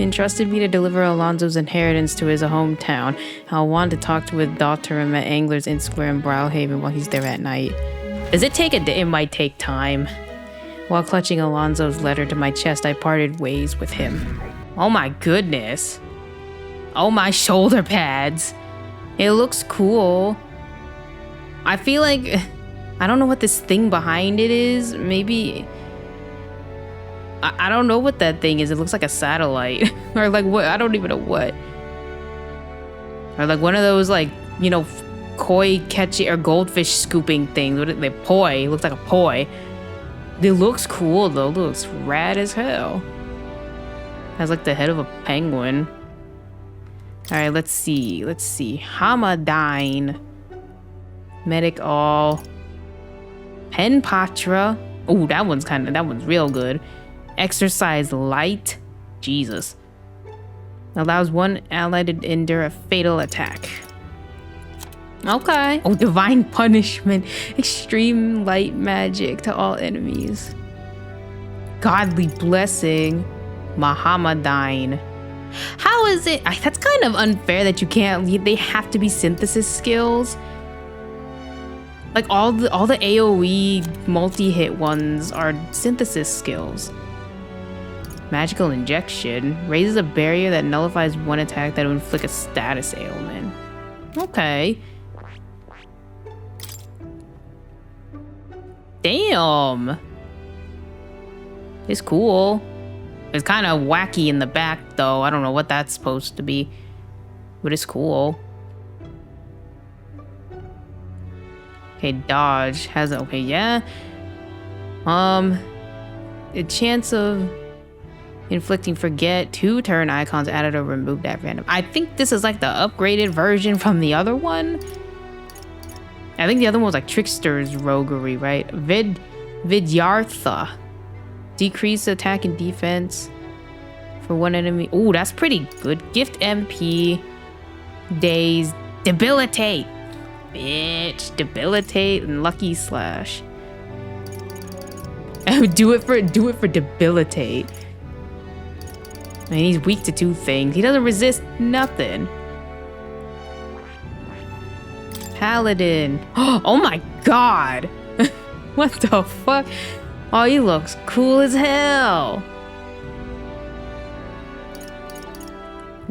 entrusted me to deliver Alonso's inheritance to his hometown. I'll want to talk with Dotrum at Angler's Inn Square in Browhaven while he's there at night. Does it take a day? It might take time. While clutching Alonso's letter to my chest, I parted ways with him. Oh my goodness. Oh, my shoulder pads. It looks cool. I feel like... I don't know what this thing behind it is. Maybe... I don't know what that thing is. It looks like a satellite. Or like what? I don't even know what. Or like one of those like, you know, koi catching or goldfish scooping things. What are they? Poi. It looks like a poi. It looks cool though. It looks rad as hell. Has like the head of a penguin. Alright, let's see. Let's see. Hamadine. Medic all. Penpatra. Oh, that one's real good. Exercise light. Jesus. Allows one ally to endure a fatal attack. Okay. Oh, divine punishment. Extreme light magic to all enemies. Godly blessing. Mohammedan. How is it? That's kind of unfair that you can't. They have to be synthesis skills. Like all the AoE multi-hit ones are synthesis skills. Magical injection raises a barrier that nullifies one attack that will inflict a status ailment. Okay. Damn. It's cool. It's kind of wacky in the back though. I don't know what that's supposed to be, but it's cool. Okay, dodge has okay, yeah. A chance of inflicting forget 2 turn icons added or removed at random. I think this is like the upgraded version from the other one. I think the other one was like Trickster's roguery, right? Vidyartha. Decrease attack and defense for 1 enemy. Ooh, that's pretty good. Gift MP. Daze. Debilitate. Bitch. Debilitate and Lucky Slash. do it for debilitate. I mean, he's weak to 2 things. He doesn't resist nothing. Paladin. Oh my god. What the fuck? Oh, he looks cool as hell.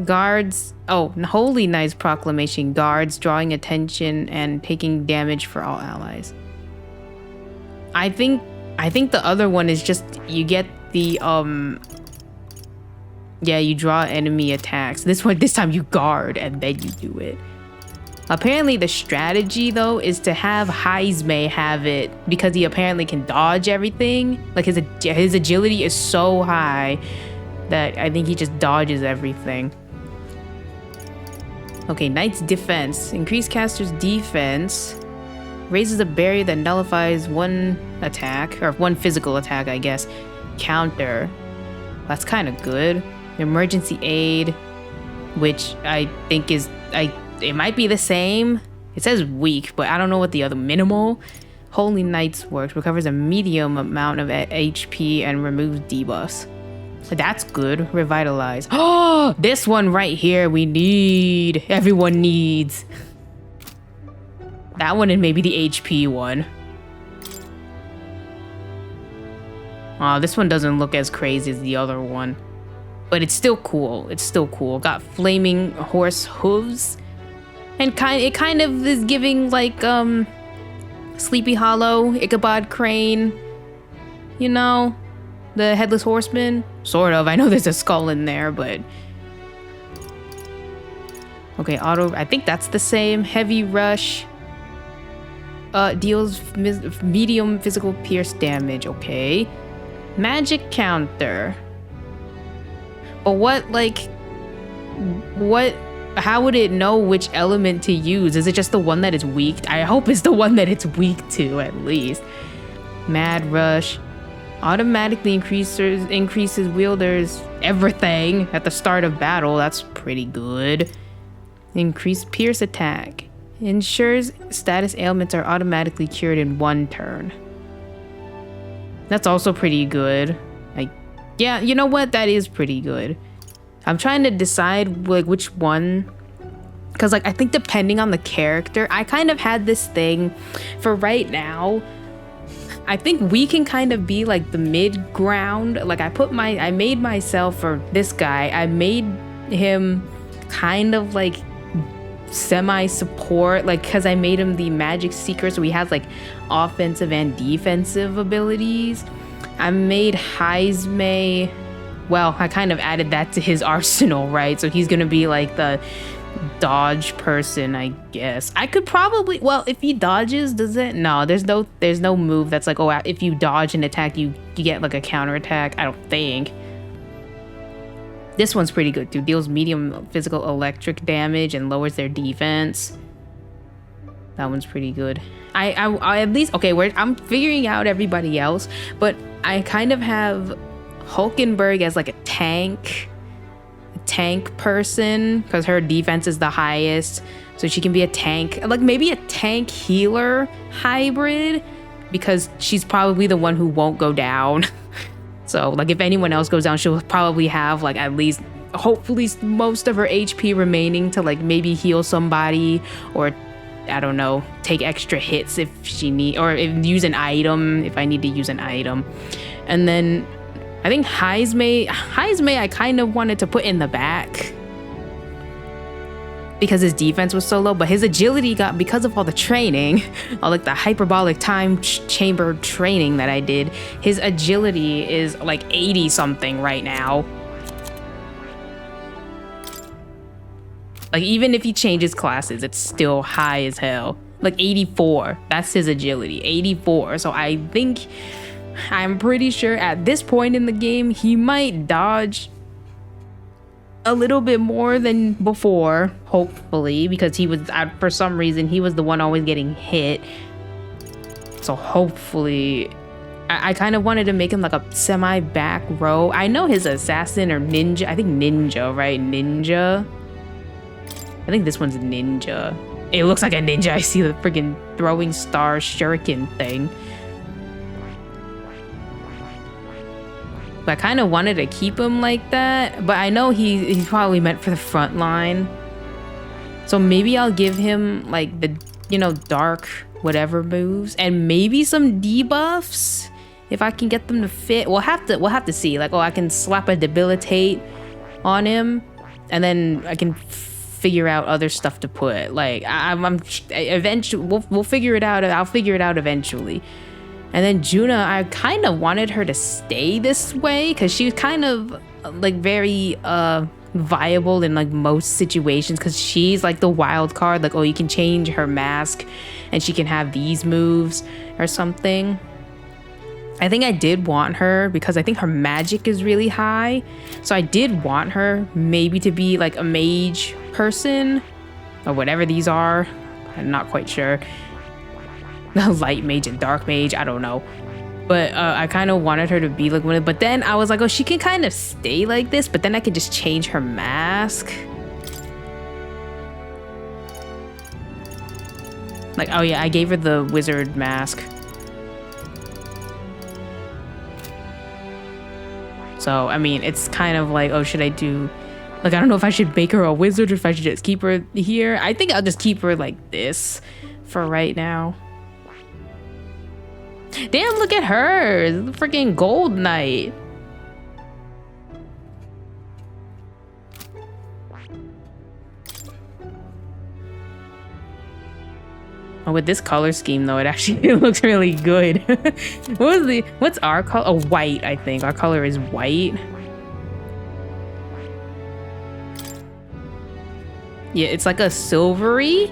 Guards. Oh, Holy Knight's proclamation. Guards drawing attention and taking damage for all allies. I think the other one is just you get the yeah, you draw enemy attacks. This time you guard and then you do it. Apparently the strategy though is to have Heisme have it because he apparently can dodge everything. Like his agility is so high that I think he just dodges everything. Okay, Knight's defense. Increase caster's defense. Raises a barrier that nullifies 1 attack, or 1 physical attack, I guess. Counter. That's kind of good. Emergency aid, which I think is it might be the same. It says weak, but I don't know what the other minimal. Holy Knight's works. Recovers a medium amount of HP and removes debuffs. That's good. Revitalize. Oh, this one right here we need. Everyone needs. That one and maybe the HP one. Oh, this one doesn't look as crazy as the other one. But it's still cool. It's still cool. Got flaming horse hooves. And it kind of is giving like Sleepy Hollow, Ichabod Crane, you know, the Headless Horseman, sort of. I know there's a skull in there, but okay, auto. I think that's the same. Heavy Rush deals medium physical pierce damage. Okay, magic counter. But what? How would it know which element to use? Is it just the one that it's weak? I hope it's the one that it's weak to, at least. Mad Rush. Automatically increases wielder's everything at the start of battle. That's pretty good. Increased pierce attack. Ensures status ailments are automatically cured in 1 turn. That's also pretty good. Yeah, you know what? That is pretty good. I'm trying to decide like which one, because like I think depending on the character, I kind of had this thing for right now. I think we can kind of be like the mid ground. Like I made myself for this guy. I made him kind of like semi-support, like because I made him the magic seeker, so he has like offensive and defensive abilities. I made Heisme. Well, I kind of added that to his arsenal, right? So he's gonna be like the dodge person, I guess. I could probably, well, if he dodges, does it? No, there's no move that's like, oh, if you dodge an attack, you get like a counter attack. I don't think. This one's pretty good too. Deals medium physical electric damage and lowers their defense. That one's pretty good. I at least, okay, I'm figuring out everybody else, but I kind of have Hulkenberg as like a tank person because her defense is the highest, so she can be a tank, like maybe a tank healer hybrid, because she's probably the one who won't go down. So like if anyone else goes down, she'll probably have like at least hopefully most of her HP remaining to like maybe heal somebody, or I don't know, take extra hits if she need, or use an item if I need to use an item. And then I think Heismay I kind of wanted to put in the back because his defense was so low, but his agility got, because of all the training, all like the hyperbolic time chamber training that I did, his agility is like 80 something right now. Like even if he changes classes, it's still high as hell. Like 84, that's his agility, 84. So I'm pretty sure at this point in the game, he might dodge a little bit more than before, hopefully, because he was, for some reason, he was the one always getting hit. So hopefully, I kind of wanted to make him like a semi back row. I know his assassin or ninja, I think ninja, right? Ninja. I think this one's ninja. It looks like a ninja. I see the freaking throwing star shuriken thing. I kind of wanted to keep him like that, but I know he's probably meant for the front line. So maybe I'll give him like the, dark whatever moves and maybe some debuffs if I can get them to fit. We'll have to see. Like, I can slap a debilitate on him and then I can figure out other stuff to put. Like I'm eventually we'll figure it out. I'll figure it out eventually. And then Juna, I kind of wanted her to stay this way because she's kind of like very viable in like most situations because she's like the wild card. Like, you can change her mask and she can have these moves or something. I think I did want her because I think her magic is really high. So I did want her maybe to be like a mage person or whatever these are. I'm not quite sure. Light mage and dark mage, I don't know, but I kind of wanted her to be like one. But then I was like, she can kind of stay like this, but then I could just change her mask. Like, oh yeah, I gave her the wizard mask. So I mean, it's kind of like, should I do, like, I don't know if I should make her a wizard or if I should just keep her here. I think I'll just keep her like this for right now. Damn, look at her, the freaking gold knight. With this color scheme though, it actually looks really good. What's our color? White, I think. Our color is white. Yeah, it's like a silvery.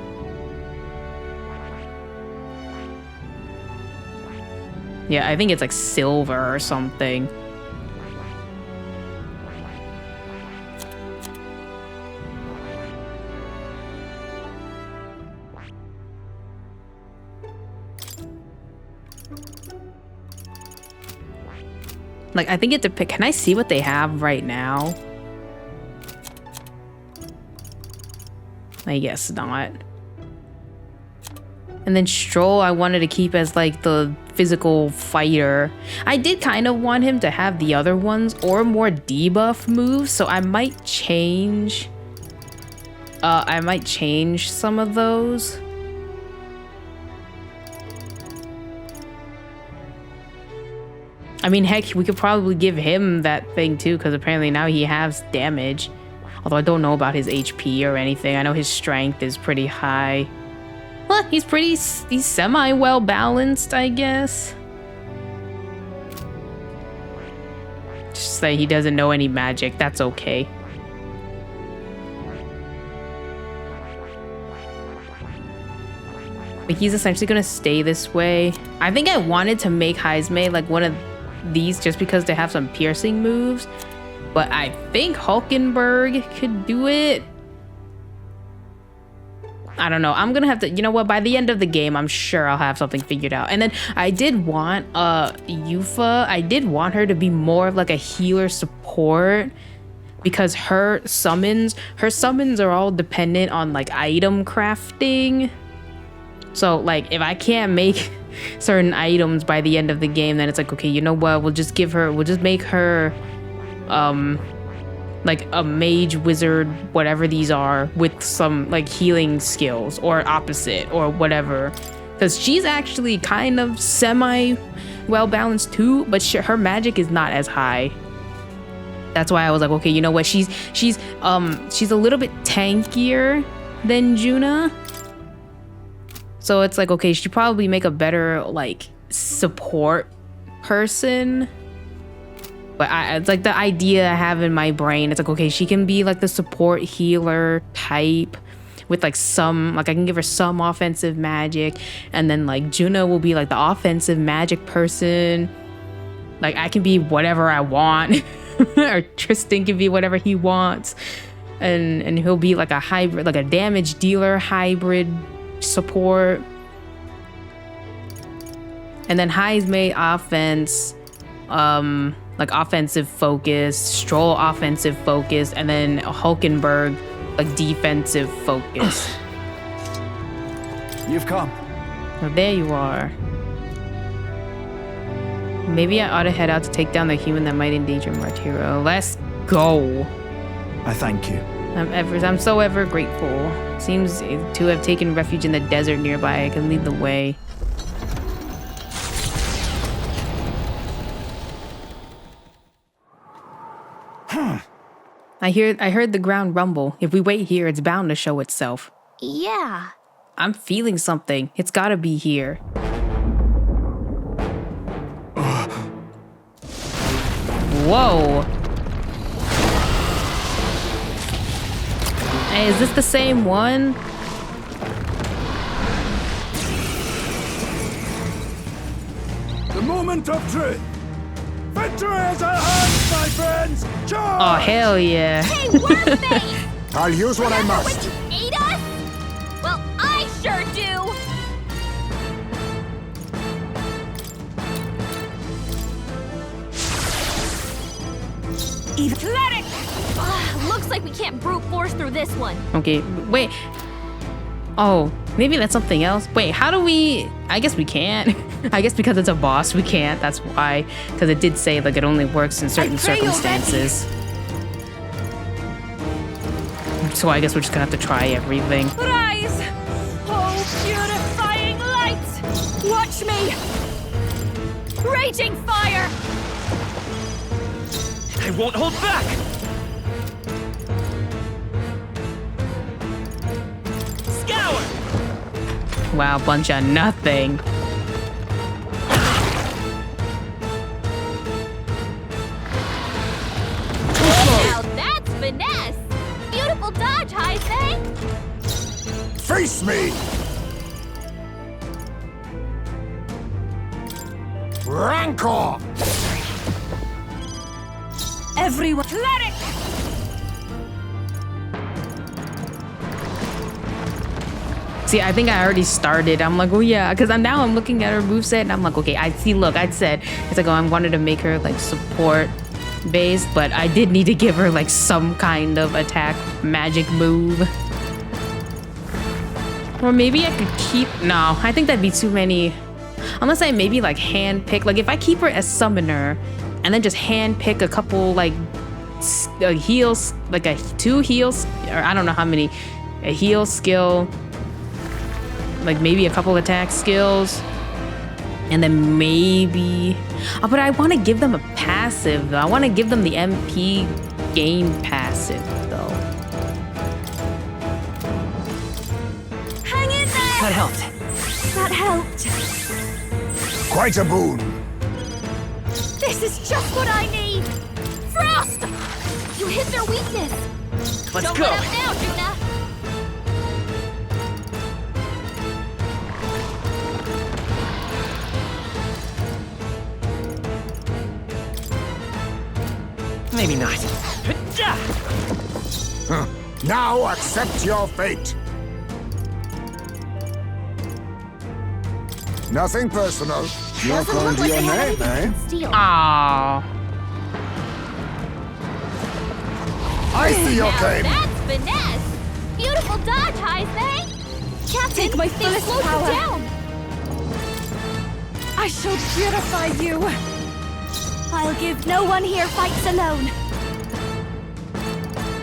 Yeah, I think it's like silver or something. Like, I think it's a pick. Can I see what they have right now? I guess not. And then Stroll, I wanted to keep as like the physical fighter. I did kind of want him to have the other ones or more debuff moves, so I might change. I might change some of those. I mean, heck, we could probably give him that thing too, because apparently now he has damage. Although I don't know about his HP or anything. I know his strength is pretty high. Well, he's semi well balanced, I guess. Just that he doesn't know any magic, that's okay. But he's essentially gonna stay this way. I think I wanted to make Heismay like one of these just because they have some piercing moves. But I think Hulkenberg could do it. I don't know. I'm gonna have to, you know what, by the end of the game, I'm sure I'll have something figured out. And then I did want Yufa, I did want her to be more of like a healer support because her summons are all dependent on like item crafting. So like if I can't make certain items by the end of the game, then it's like, okay, you know what? We'll just make her like a mage, wizard, whatever these are, with some like healing skills or opposite or whatever. Because she's actually kind of semi well balanced too, but her magic is not as high. That's why I was like, okay, you know what? She's a little bit tankier than Juna. So it's like, okay, she'd probably make a better like support person. But it's like the idea I have in my brain. It's like, okay, she can be like the support healer type with like I can give her some offensive magic, and then like Juna will be like the offensive magic person. Like I can be whatever I want, or Tristan can be whatever he wants, and he'll be like a hybrid, like a damage dealer hybrid support. And then High's made offense, like offensive focus, Stroll offensive focus, and then Hulkenberg like defensive focus. You've come. Oh, there you are. Maybe I ought to head out to take down the human that might endanger Martiro. Let's go. I thank you. I'm so ever grateful. Seems to have taken refuge in the desert nearby. I can lead the way. I heard the ground rumble. If we wait here, it's bound to show itself. Yeah. I'm feeling something. It's gotta be here. Whoa. Hey, is this the same one? The moment of truth. Victory is at hand, my friends! Charge! Oh, hell yeah. Hey, wormface! I'll use what I must. When you ate us? Well, I sure do! Athletic! Looks like we can't brute force through this one. Okay, wait. Oh, maybe that's something else. Wait, how do we... I guess we can't. I guess because it's a boss, we can't. That's why. Because it did say, like, it only works in certain circumstances. So I guess we're just gonna have to try everything. Rise! Oh, beautifying light! Watch me! Raging fire! I won't hold back! Scour! Wow, bunch of nothing. Now that's finesse! Beautiful dodge, Heisei! Face me! Rancor! Everyone... Athletic! See, I think I already started. I'm like, oh yeah, because now I'm looking at her moveset and I'm like, okay, I see, look, I said, it's like, oh, I wanted to make her like support based, but I did need to give her like some kind of attack magic move. Or maybe I could keep, no, I think that'd be too many. Unless I maybe like hand pick, like if I keep her as summoner and then just hand pick a couple like heals, like two heals, or I don't know how many, a heal skill, like maybe a couple attack skills, and then maybe, oh, but I want to give them a passive though. I want to give them the MP gain passive though. Hang in there! That helped. That helped. Quite a boon. This is just what I need! Frost! You hit their weakness! Let's Don't go! let up now, Juna! Maybe not. Now accept your fate. Nothing personal. You're Doesn't calling look to like your they have name, anything eh? to steal. Aww. I see your Now game. that's finesse! Beautiful dodge, Heisei! Captain, Take my they fullest slowed power. you down! I shall purify you! I'll give no one here fights alone.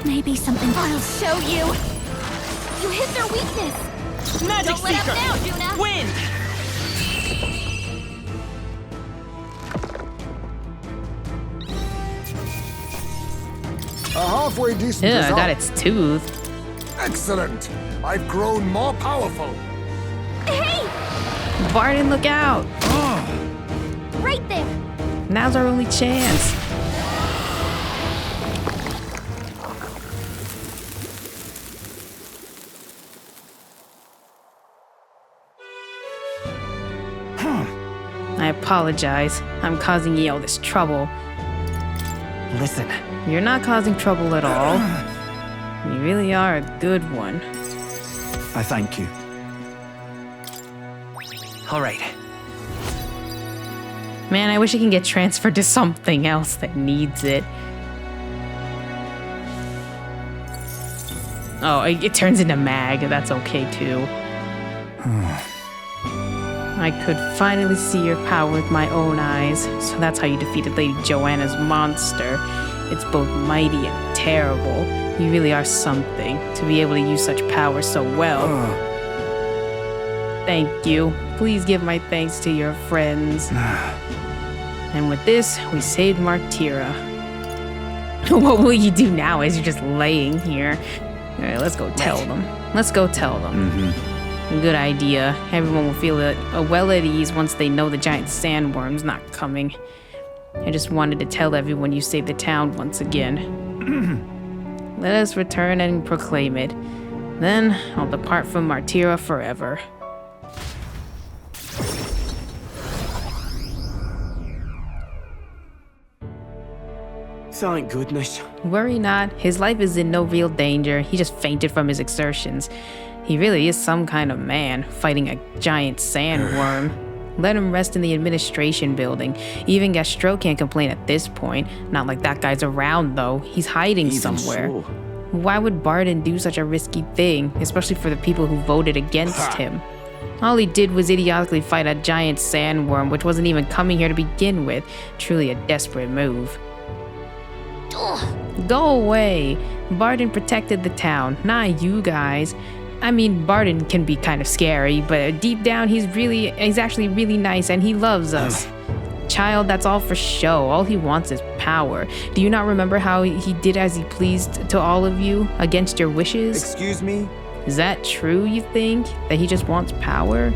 Maybe something. I'll show you. You hit their weakness. Magic Don't let up now, Juna. Win! A halfway decent Yeah, I result. got its tooth. Excellent. I've grown more powerful. Hey, Barden, look out! right there. Now's our only chance. I apologize. I'm causing you all this trouble. Listen, You're not causing trouble at all. You really are a good one. I thank you. all right. Man, I wish I can get transferred to something else that needs it. Oh, it turns into mag. That's okay too. I could finally see your power with my own eyes. So that's how you defeated Lady Joanna's monster. It's both mighty and terrible. You really are something to be able to use such power so well. Thank you. Please give my thanks to your friends. And with this, we saved Martira. What will you do now as you're just laying here? All right, let's go tell them. Let's go tell them. Good idea. Everyone will feel well at ease once they know the giant sandworm's not coming. I just wanted to tell everyone you saved the town once again. Let us return and proclaim it. Then I'll depart from Martira forever. Thank goodness. Worry not, his life is in no real danger. He just fainted from his exertions. He really is some kind of man, fighting a giant sandworm. Let him rest in the administration building. Even Gastro can't complain at this point. Not like that guy's around, though. He's hiding somewhere. So. Why would Barden do such a risky thing, especially for the people who voted against him? All he did was idiotically fight a giant sandworm, which wasn't even coming here to begin with. Truly a desperate move. Go away. Barden protected the town, not you guys. I mean, Barden can be kind of scary, but deep down he's actually really nice and he loves us. Child, that's all for show. All he wants is power. Do you not remember how he did as he pleased to all of you, against your wishes? Excuse me? Is that true, you think? That he just wants power?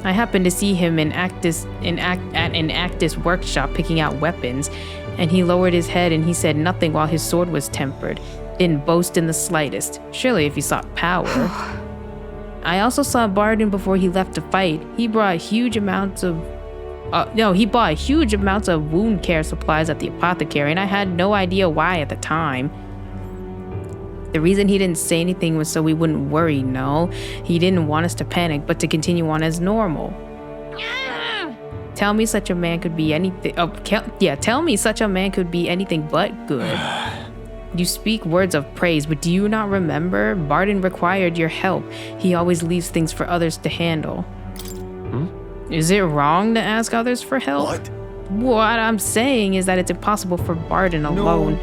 I happened to see him at an Actus workshop picking out weapons, and he lowered his head and he said nothing while his sword was tempered. Didn't boast in the slightest. Surely if he sought power. I also saw Barden before he left to fight. He brought huge amounts of wound care supplies at the apothecary, and I had no idea why at the time. The reason he didn't say anything was so we wouldn't worry, no. He didn't want us to panic, but to continue on as normal. Tell me such a man could be anything. Tell me such a man could be anything but good. You speak words of praise, but do you not remember? Barden required your help. He always leaves things for others to handle. Is it wrong to ask others for help? What? What I'm saying is that it's impossible for Barden alone.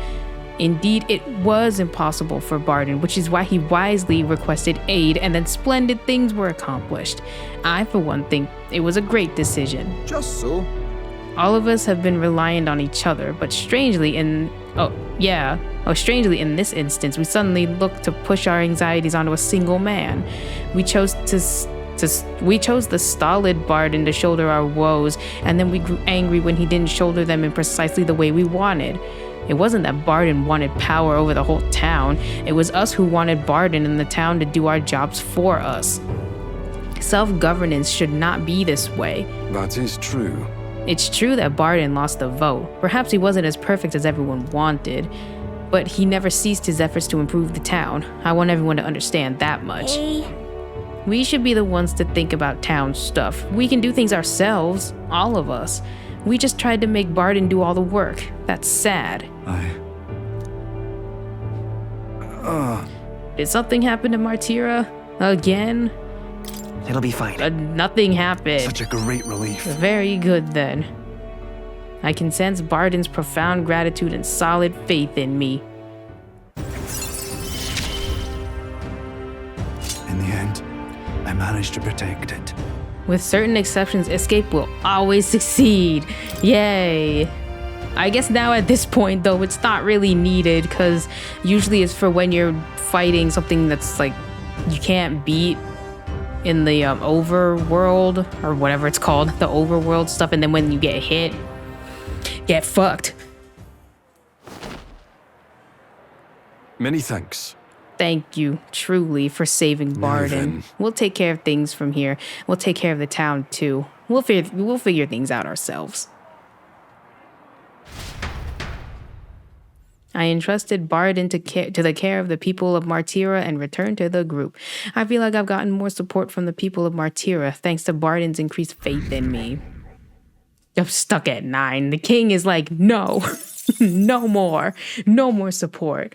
Indeed, it was impossible for Barden, which is why he wisely requested aid, and then splendid things were accomplished. I, for one, think it was a great decision. Just so. All of us have been reliant on each other, but strangely in this instance, we suddenly looked to push our anxieties onto a single man. We chose the stolid Barden to shoulder our woes, and then we grew angry when he didn't shoulder them in precisely the way we wanted. It wasn't that Barden wanted power over the whole town. It was us who wanted Barden and the town to do our jobs for us. Self-governance should not be this way. That is true. It's true that Barden lost the vote. Perhaps he wasn't as perfect as everyone wanted, but he never ceased his efforts to improve the town. I want everyone to understand that much. We should be the ones to think about town stuff. We can do things ourselves, all of us. We just tried to make Barden do all the work. That's sad. Did something happen to Martira? Again? It'll be fine. Nothing happened. Such a great relief. Very good then. I can sense Barden's profound gratitude and solid faith in me. In the end, I managed to protect it. With certain exceptions, escape will always succeed. Yay. I guess now at this point, though, it's not really needed because usually it's for when you're fighting something that's like you can't beat in the overworld or whatever it's called, the overworld stuff, and then when you get hit, get fucked. Many thanks. Thank you, truly, for saving Barden. We'll take care of things from here. We'll take care of the town too. We'll figure things out ourselves. I entrusted Barden to the care of the people of Martira and returned to the group. I feel like I've gotten more support from the people of Martira thanks to Barden's increased faith in me. I'm stuck at 9. The king is like, no, no more support.